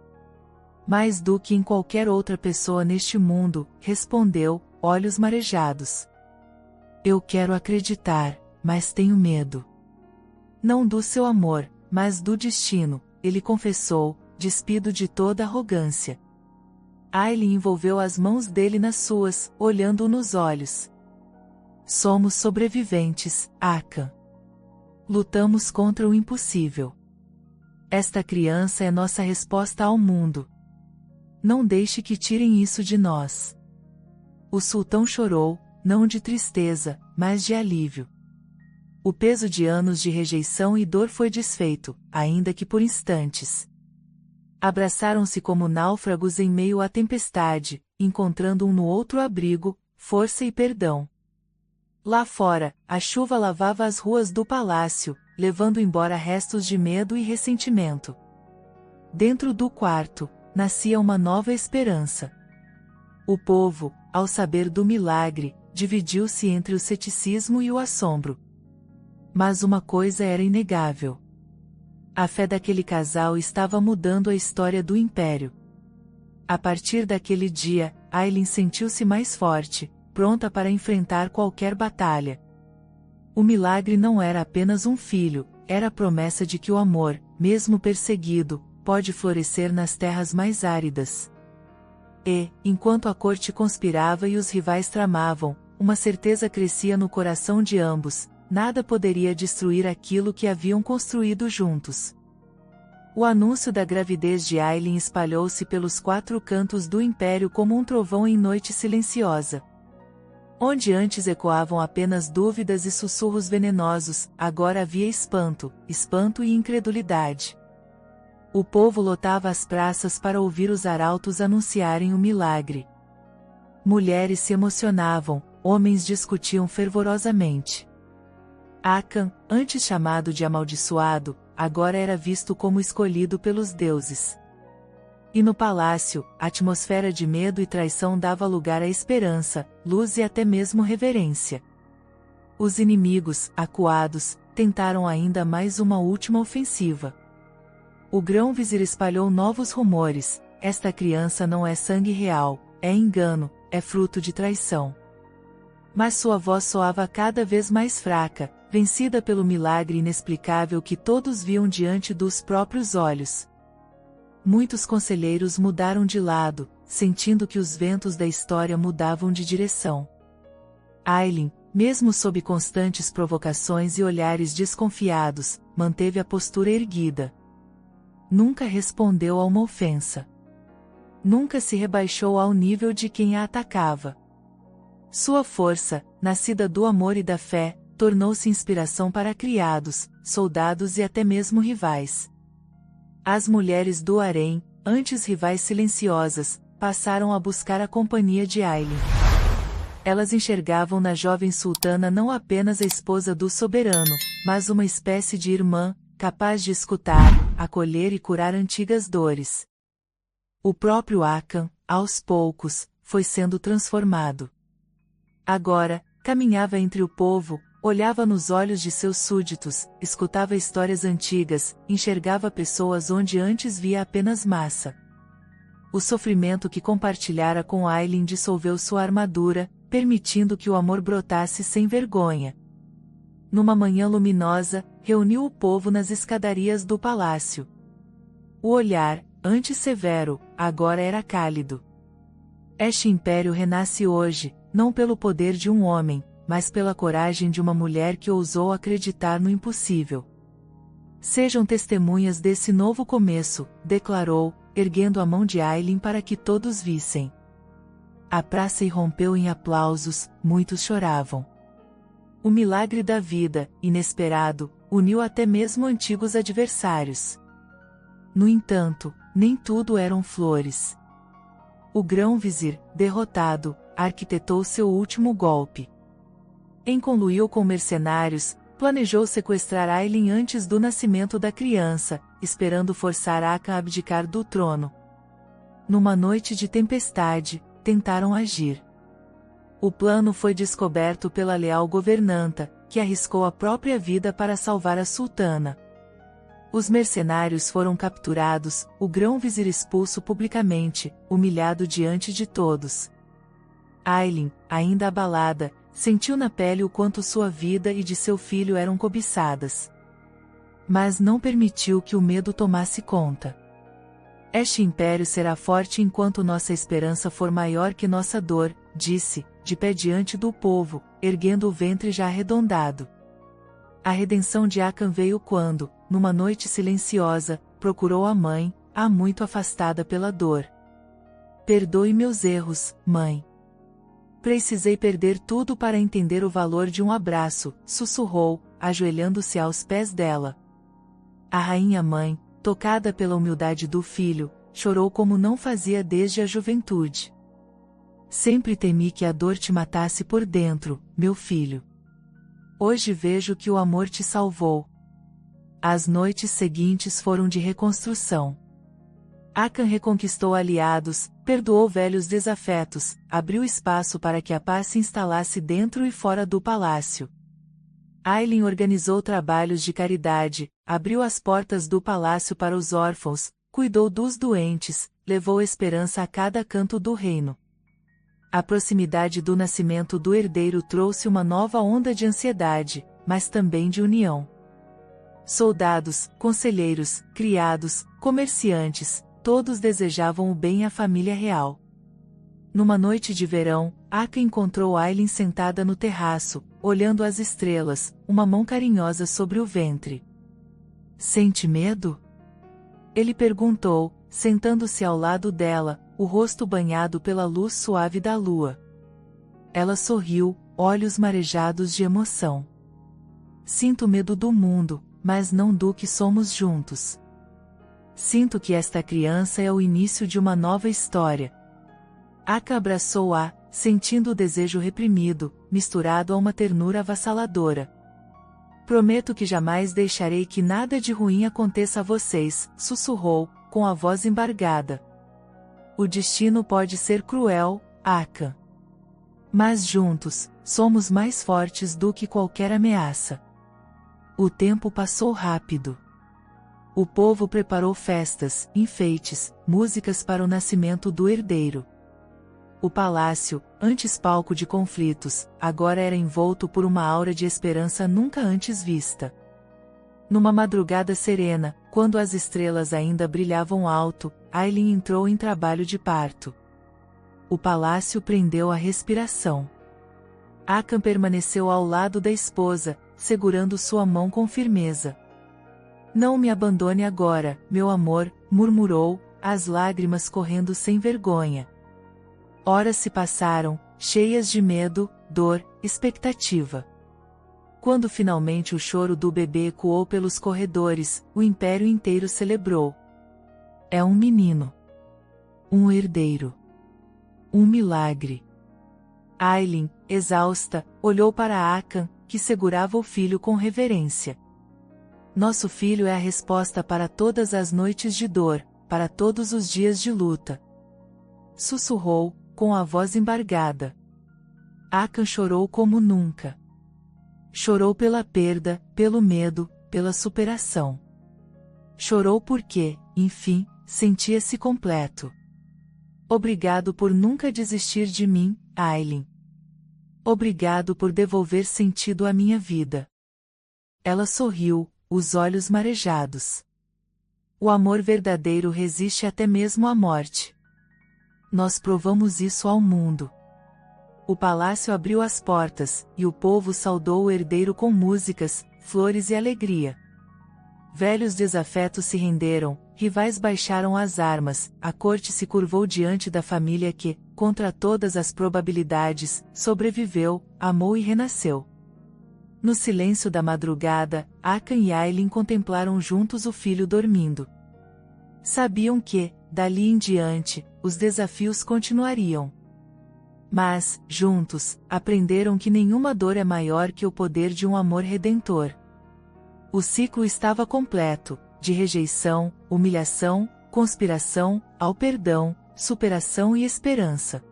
Mais do que em qualquer outra pessoa neste mundo, respondeu, olhos marejados. Eu quero acreditar, mas tenho medo. Não do seu amor, mas do destino, ele confessou, despido de toda arrogância. Aylin envolveu as mãos dele nas suas, olhando-o nos olhos. Somos sobreviventes, Hakan. Lutamos contra o impossível. Esta criança é nossa resposta ao mundo. Não deixe que tirem isso de nós. O sultão chorou, não de tristeza, mas de alívio. O peso de anos de rejeição e dor foi desfeito, ainda que por instantes. Abraçaram-se como náufragos em meio à tempestade, encontrando um no outro abrigo, força e perdão. Lá fora, a chuva lavava as ruas do palácio, levando embora restos de medo e ressentimento. Dentro do quarto, nascia uma nova esperança. O povo, ao saber do milagre, dividiu-se entre o ceticismo e o assombro. Mas uma coisa era inegável. A fé daquele casal estava mudando a história do império. A partir daquele dia, Aylin sentiu-se mais forte, pronta para enfrentar qualquer batalha. O milagre não era apenas um filho, era a promessa de que o amor, mesmo perseguido, pode florescer nas terras mais áridas. E, enquanto a corte conspirava e os rivais tramavam, uma certeza crescia no coração de ambos: nada poderia destruir aquilo que haviam construído juntos. O anúncio da gravidez de Aylin espalhou-se pelos 4 cantos do império como um trovão em noite silenciosa. Onde antes ecoavam apenas dúvidas e sussurros venenosos, agora havia espanto e incredulidade. O povo lotava as praças para ouvir os arautos anunciarem o milagre. Mulheres se emocionavam, homens discutiam fervorosamente. Akan, antes chamado de amaldiçoado, agora era visto como escolhido pelos deuses. E no palácio, a atmosfera de medo e traição dava lugar à esperança, luz e até mesmo reverência. Os inimigos, acuados, tentaram ainda mais uma última ofensiva. O grão-vizir espalhou novos rumores: esta criança não é sangue real, é engano, é fruto de traição. Mas sua voz soava cada vez mais fraca, vencida pelo milagre inexplicável que todos viam diante dos próprios olhos. Muitos conselheiros mudaram de lado, sentindo que os ventos da história mudavam de direção. Aylin, mesmo sob constantes provocações e olhares desconfiados, manteve a postura erguida. Nunca respondeu a uma ofensa. Nunca se rebaixou ao nível de quem a atacava. Sua força, nascida do amor e da fé, tornou-se inspiração para criados, soldados e até mesmo rivais. As mulheres do harém, antes rivais silenciosas, passaram a buscar a companhia de Aylin. Elas enxergavam na jovem sultana não apenas a esposa do soberano, mas uma espécie de irmã, capaz de escutar, acolher e curar antigas dores. O próprio Akan, aos poucos, foi sendo transformado. Agora, caminhava entre o povo, olhava nos olhos de seus súditos, escutava histórias antigas, enxergava pessoas onde antes via apenas massa. O sofrimento que compartilhara com Aylin dissolveu sua armadura, permitindo que o amor brotasse sem vergonha. Numa manhã luminosa, reuniu o povo nas escadarias do palácio. O olhar, antes severo, agora era cálido. Este império renasce hoje, não pelo poder de um homem, mas pela coragem de uma mulher que ousou acreditar no impossível. Sejam testemunhas desse novo começo, declarou, erguendo a mão de Aylin para que todos vissem. A praça irrompeu em aplausos, muitos choravam. O milagre da vida, inesperado, uniu até mesmo antigos adversários. No entanto, nem tudo eram flores. O grão-vizir, derrotado, arquitetou seu último golpe. Conluiu com mercenários, planejou sequestrar Aylin antes do nascimento da criança, esperando forçar Akan a abdicar do trono. Numa noite de tempestade, tentaram agir. O plano foi descoberto pela leal governanta, que arriscou a própria vida para salvar a sultana. Os mercenários foram capturados, o grão-vizir expulso publicamente, humilhado diante de todos. Aylin, ainda abalada, sentiu na pele o quanto sua vida e de seu filho eram cobiçadas. Mas não permitiu que o medo tomasse conta. Este império será forte enquanto nossa esperança for maior que nossa dor, disse, de pé diante do povo, erguendo o ventre já arredondado. A redenção de Akan veio quando, numa noite silenciosa, procurou a mãe, há muito afastada pela dor. Perdoe meus erros, mãe. Precisei perder tudo para entender o valor de um abraço, sussurrou, ajoelhando-se aos pés dela. A rainha-mãe, tocada pela humildade do filho, chorou como não fazia desde a juventude. Sempre temi que a dor te matasse por dentro, meu filho. Hoje vejo que o amor te salvou. As noites seguintes foram de reconstrução. Akan reconquistou aliados, perdoou velhos desafetos, abriu espaço para que a paz se instalasse dentro e fora do palácio. Aylin organizou trabalhos de caridade, abriu as portas do palácio para os órfãos, cuidou dos doentes, levou esperança a cada canto do reino. A proximidade do nascimento do herdeiro trouxe uma nova onda de ansiedade, mas também de união. Soldados, conselheiros, criados, comerciantes, todos desejavam o bem à família real. Numa noite de verão, Akan encontrou Aylin sentada no terraço, olhando as estrelas, uma mão carinhosa sobre o ventre. Sente medo? Ele perguntou, sentando-se ao lado dela, o rosto banhado pela luz suave da lua. Ela sorriu, olhos marejados de emoção. Sinto medo do mundo, mas não do que somos juntos. Sinto que esta criança é o início de uma nova história. Akan abraçou-a, sentindo o desejo reprimido, misturado a uma ternura avassaladora. Prometo que jamais deixarei que nada de ruim aconteça a vocês, sussurrou, com a voz embargada. O destino pode ser cruel, Akan. Mas juntos, somos mais fortes do que qualquer ameaça. O tempo passou rápido. O povo preparou festas, enfeites, músicas para o nascimento do herdeiro. O palácio, antes palco de conflitos, agora era envolto por uma aura de esperança nunca antes vista. Numa madrugada serena, quando as estrelas ainda brilhavam alto, Aylin entrou em trabalho de parto. O palácio prendeu a respiração. Akan permaneceu ao lado da esposa, segurando sua mão com firmeza. Não me abandone agora, meu amor, murmurou, as lágrimas correndo sem vergonha. Horas se passaram, cheias de medo, dor, expectativa. Quando finalmente o choro do bebê ecoou pelos corredores, o império inteiro celebrou. É um menino. Um herdeiro. Um milagre. Aylin, exausta, olhou para Akan, que segurava o filho com reverência. Nosso filho é a resposta para todas as noites de dor, para todos os dias de luta. Sussurrou, com a voz embargada. Akan chorou como nunca. Chorou pela perda, pelo medo, pela superação. Chorou porque, enfim, sentia-se completo. Obrigado por nunca desistir de mim, Aylin. Obrigado por devolver sentido à minha vida. Ela sorriu, os olhos marejados. O amor verdadeiro resiste até mesmo à morte. Nós provamos isso ao mundo. O palácio abriu as portas, e o povo saudou o herdeiro com músicas, flores e alegria. Velhos desafetos se renderam, rivais baixaram as armas, a corte se curvou diante da família que, contra todas as probabilidades, sobreviveu, amou e renasceu. No silêncio da madrugada, Akan e Aylin contemplaram juntos o filho dormindo. Sabiam que, dali em diante, os desafios continuariam. Mas, juntos, aprenderam que nenhuma dor é maior que o poder de um amor redentor. O ciclo estava completo, de rejeição, humilhação, conspiração, ao perdão, superação e esperança.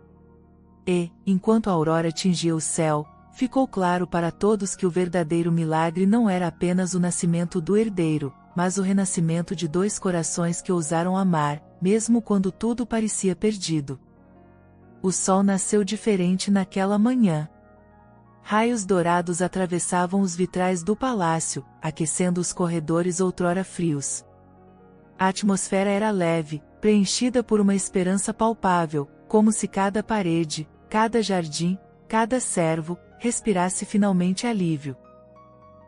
E, enquanto a aurora tingia o céu, ficou claro para todos que o verdadeiro milagre não era apenas o nascimento do herdeiro, mas o renascimento de dois corações que ousaram amar, mesmo quando tudo parecia perdido. O sol nasceu diferente naquela manhã. Raios dourados atravessavam os vitrais do palácio, aquecendo os corredores outrora frios. A atmosfera era leve, preenchida por uma esperança palpável, como se cada parede, cada jardim, cada servo, respirasse finalmente alívio.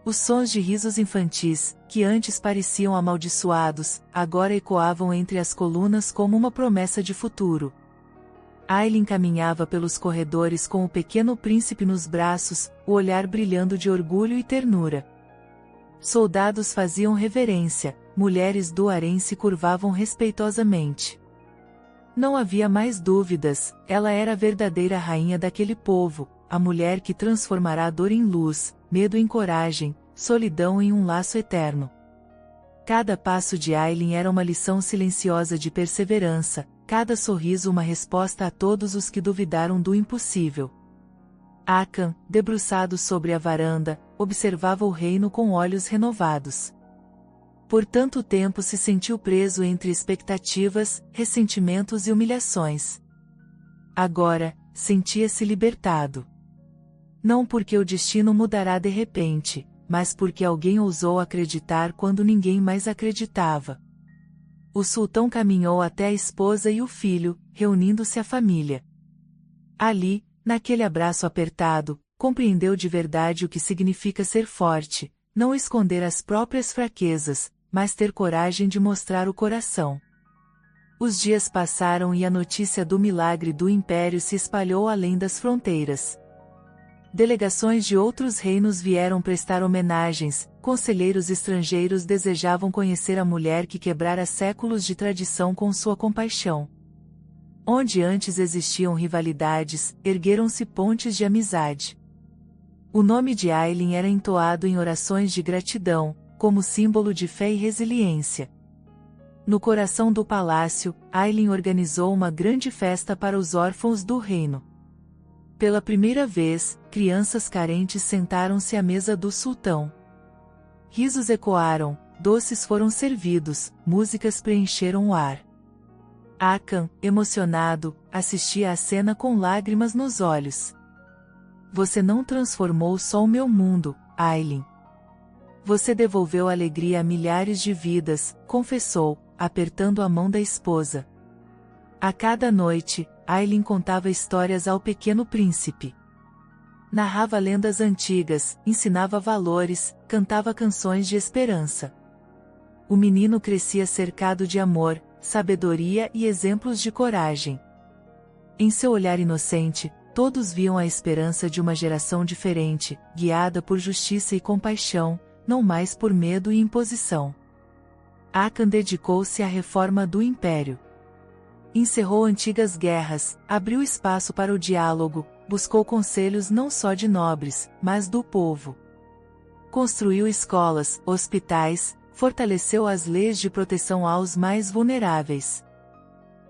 Os sons de risos infantis, que antes pareciam amaldiçoados, agora ecoavam entre as colunas como uma promessa de futuro. Aylin caminhava pelos corredores com o pequeno príncipe nos braços, o olhar brilhando de orgulho e ternura. Soldados faziam reverência, mulheres do harém se curvavam respeitosamente. Não havia mais dúvidas, ela era a verdadeira rainha daquele povo, a mulher que transformará dor em luz, medo em coragem, solidão em um laço eterno. Cada passo de Aylin era uma lição silenciosa de perseverança, cada sorriso uma resposta a todos os que duvidaram do impossível. Akan, debruçado sobre a varanda, observava o reino com olhos renovados. Por tanto tempo se sentiu preso entre expectativas, ressentimentos e humilhações. Agora, sentia-se libertado. Não porque o destino mudará de repente, mas porque alguém ousou acreditar quando ninguém mais acreditava. O sultão caminhou até a esposa e o filho, reunindo-se à família. Ali, naquele abraço apertado, compreendeu de verdade o que significa ser forte, não esconder as próprias fraquezas, mas ter coragem de mostrar o coração. Os dias passaram e a notícia do milagre do império se espalhou além das fronteiras. Delegações de outros reinos vieram prestar homenagens, conselheiros estrangeiros desejavam conhecer a mulher que quebrara séculos de tradição com sua compaixão. Onde antes existiam rivalidades, ergueram-se pontes de amizade. O nome de Aylin era entoado em orações de gratidão, como símbolo de fé e resiliência. No coração do palácio, Aylin organizou uma grande festa para os órfãos do reino. Pela primeira vez, crianças carentes sentaram-se à mesa do sultão. Risos ecoaram, doces foram servidos, músicas preencheram o ar. Hakan, emocionado, assistia à cena com lágrimas nos olhos. Você não transformou só o meu mundo, Aylin. Você devolveu alegria a milhares de vidas, confessou, apertando a mão da esposa. A cada noite, Aylin contava histórias ao pequeno príncipe. Narrava lendas antigas, ensinava valores, cantava canções de esperança. O menino crescia cercado de amor, sabedoria e exemplos de coragem. Em seu olhar inocente, todos viam a esperança de uma geração diferente, guiada por justiça e compaixão, não mais por medo e imposição. Hakan dedicou-se à reforma do império. Encerrou antigas guerras, abriu espaço para o diálogo, buscou conselhos não só de nobres, mas do povo. Construiu escolas, hospitais, fortaleceu as leis de proteção aos mais vulneráveis.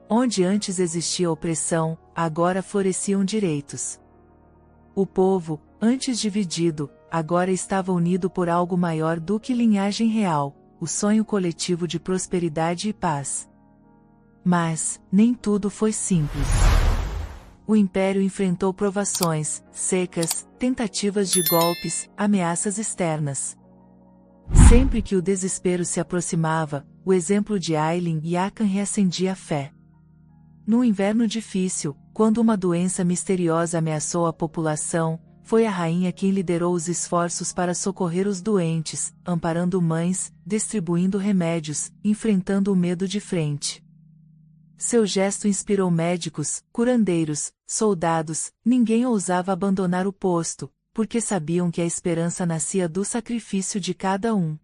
Onde antes existia opressão, agora floresciam direitos. O povo, antes dividido, agora estava unido por algo maior do que linhagem real, o sonho coletivo de prosperidade e paz. Mas, nem tudo foi simples. O império enfrentou provações, secas, tentativas de golpes, ameaças externas. Sempre que o desespero se aproximava, o exemplo de Aylin e Hakan reacendia a fé. No inverno difícil, quando uma doença misteriosa ameaçou a população, foi a rainha quem liderou os esforços para socorrer os doentes, amparando mães, distribuindo remédios, enfrentando o medo de frente. Seu gesto inspirou médicos, curandeiros, soldados, ninguém ousava abandonar o posto, porque sabiam que a esperança nascia do sacrifício de cada um.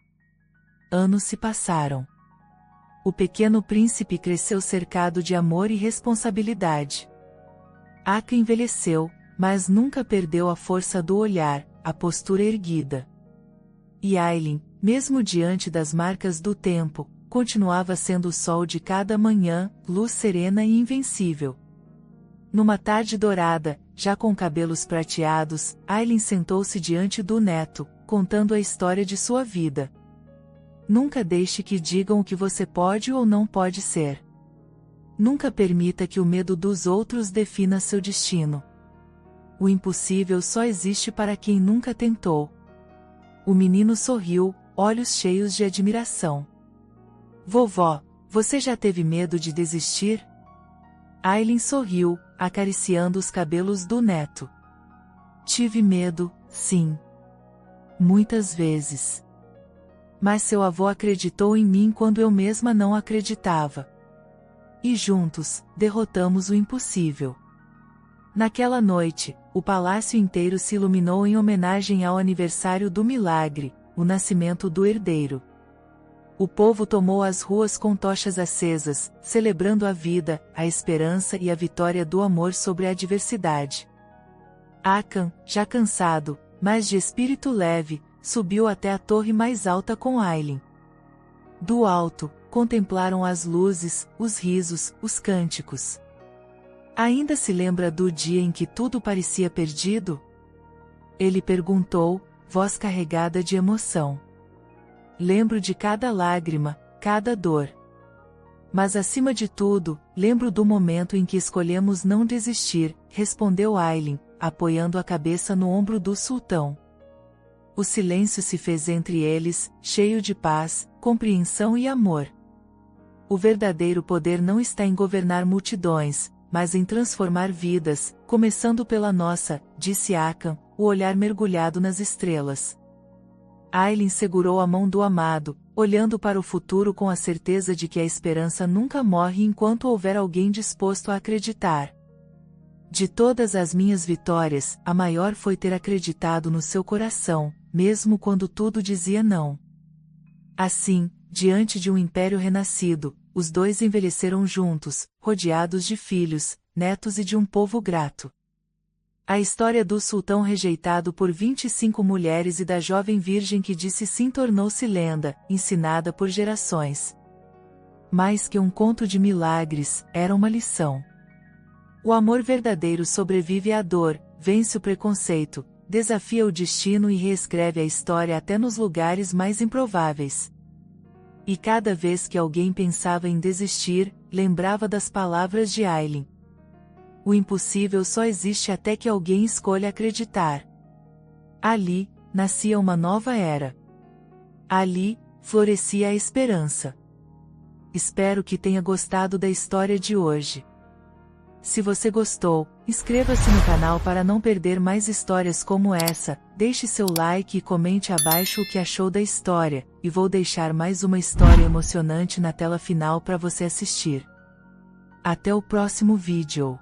Anos se passaram. O pequeno príncipe cresceu cercado de amor e responsabilidade. Hakan envelheceu, mas nunca perdeu a força do olhar, a postura erguida. E Aylin, mesmo diante das marcas do tempo, continuava sendo o sol de cada manhã, luz serena e invencível. Numa tarde dourada, já com cabelos prateados, Aylin sentou-se diante do neto, contando a história de sua vida. Nunca deixe que digam o que você pode ou não pode ser. Nunca permita que o medo dos outros defina seu destino. O impossível só existe para quem nunca tentou. O menino sorriu, olhos cheios de admiração. Vovó, você já teve medo de desistir? Aylin sorriu, acariciando os cabelos do neto. Tive medo, sim. Muitas vezes. Mas seu avô acreditou em mim quando eu mesma não acreditava. E juntos, derrotamos o impossível. Naquela noite, o palácio inteiro se iluminou em homenagem ao aniversário do milagre, o nascimento do herdeiro. O povo tomou as ruas com tochas acesas, celebrando a vida, a esperança e a vitória do amor sobre a adversidade. Hakan, já cansado, mas de espírito leve, subiu até a torre mais alta com Aylin. Do alto, contemplaram as luzes, os risos, os cânticos. Ainda se lembra do dia em que tudo parecia perdido? Ele perguntou, voz carregada de emoção. Lembro de cada lágrima, cada dor. Mas acima de tudo, lembro do momento em que escolhemos não desistir, respondeu Aylin, apoiando a cabeça no ombro do sultão. O silêncio se fez entre eles, cheio de paz, compreensão e amor. O verdadeiro poder não está em governar multidões, mas em transformar vidas, começando pela nossa, disse Hakan, o olhar mergulhado nas estrelas. Aylin segurou a mão do amado, olhando para o futuro com a certeza de que a esperança nunca morre enquanto houver alguém disposto a acreditar. De todas as minhas vitórias, a maior foi ter acreditado no seu coração, mesmo quando tudo dizia não. Assim, diante de um império renascido, os dois envelheceram juntos, rodeados de filhos, netos e de um povo grato. A história do sultão rejeitado por 25 mulheres e da jovem virgem que disse sim tornou-se lenda, ensinada por gerações. Mais que um conto de milagres, era uma lição. O amor verdadeiro sobrevive à dor, vence o preconceito, desafia o destino e reescreve a história até nos lugares mais improváveis. E cada vez que alguém pensava em desistir, lembrava das palavras de Aileen. O impossível só existe até que alguém escolha acreditar. Ali, nascia uma nova era. Ali, florescia a esperança. Espero que tenha gostado da história de hoje. Se você gostou, inscreva-se no canal para não perder mais histórias como essa, deixe seu like e comente abaixo o que achou da história, e vou deixar mais uma história emocionante na tela final para você assistir. Até o próximo vídeo.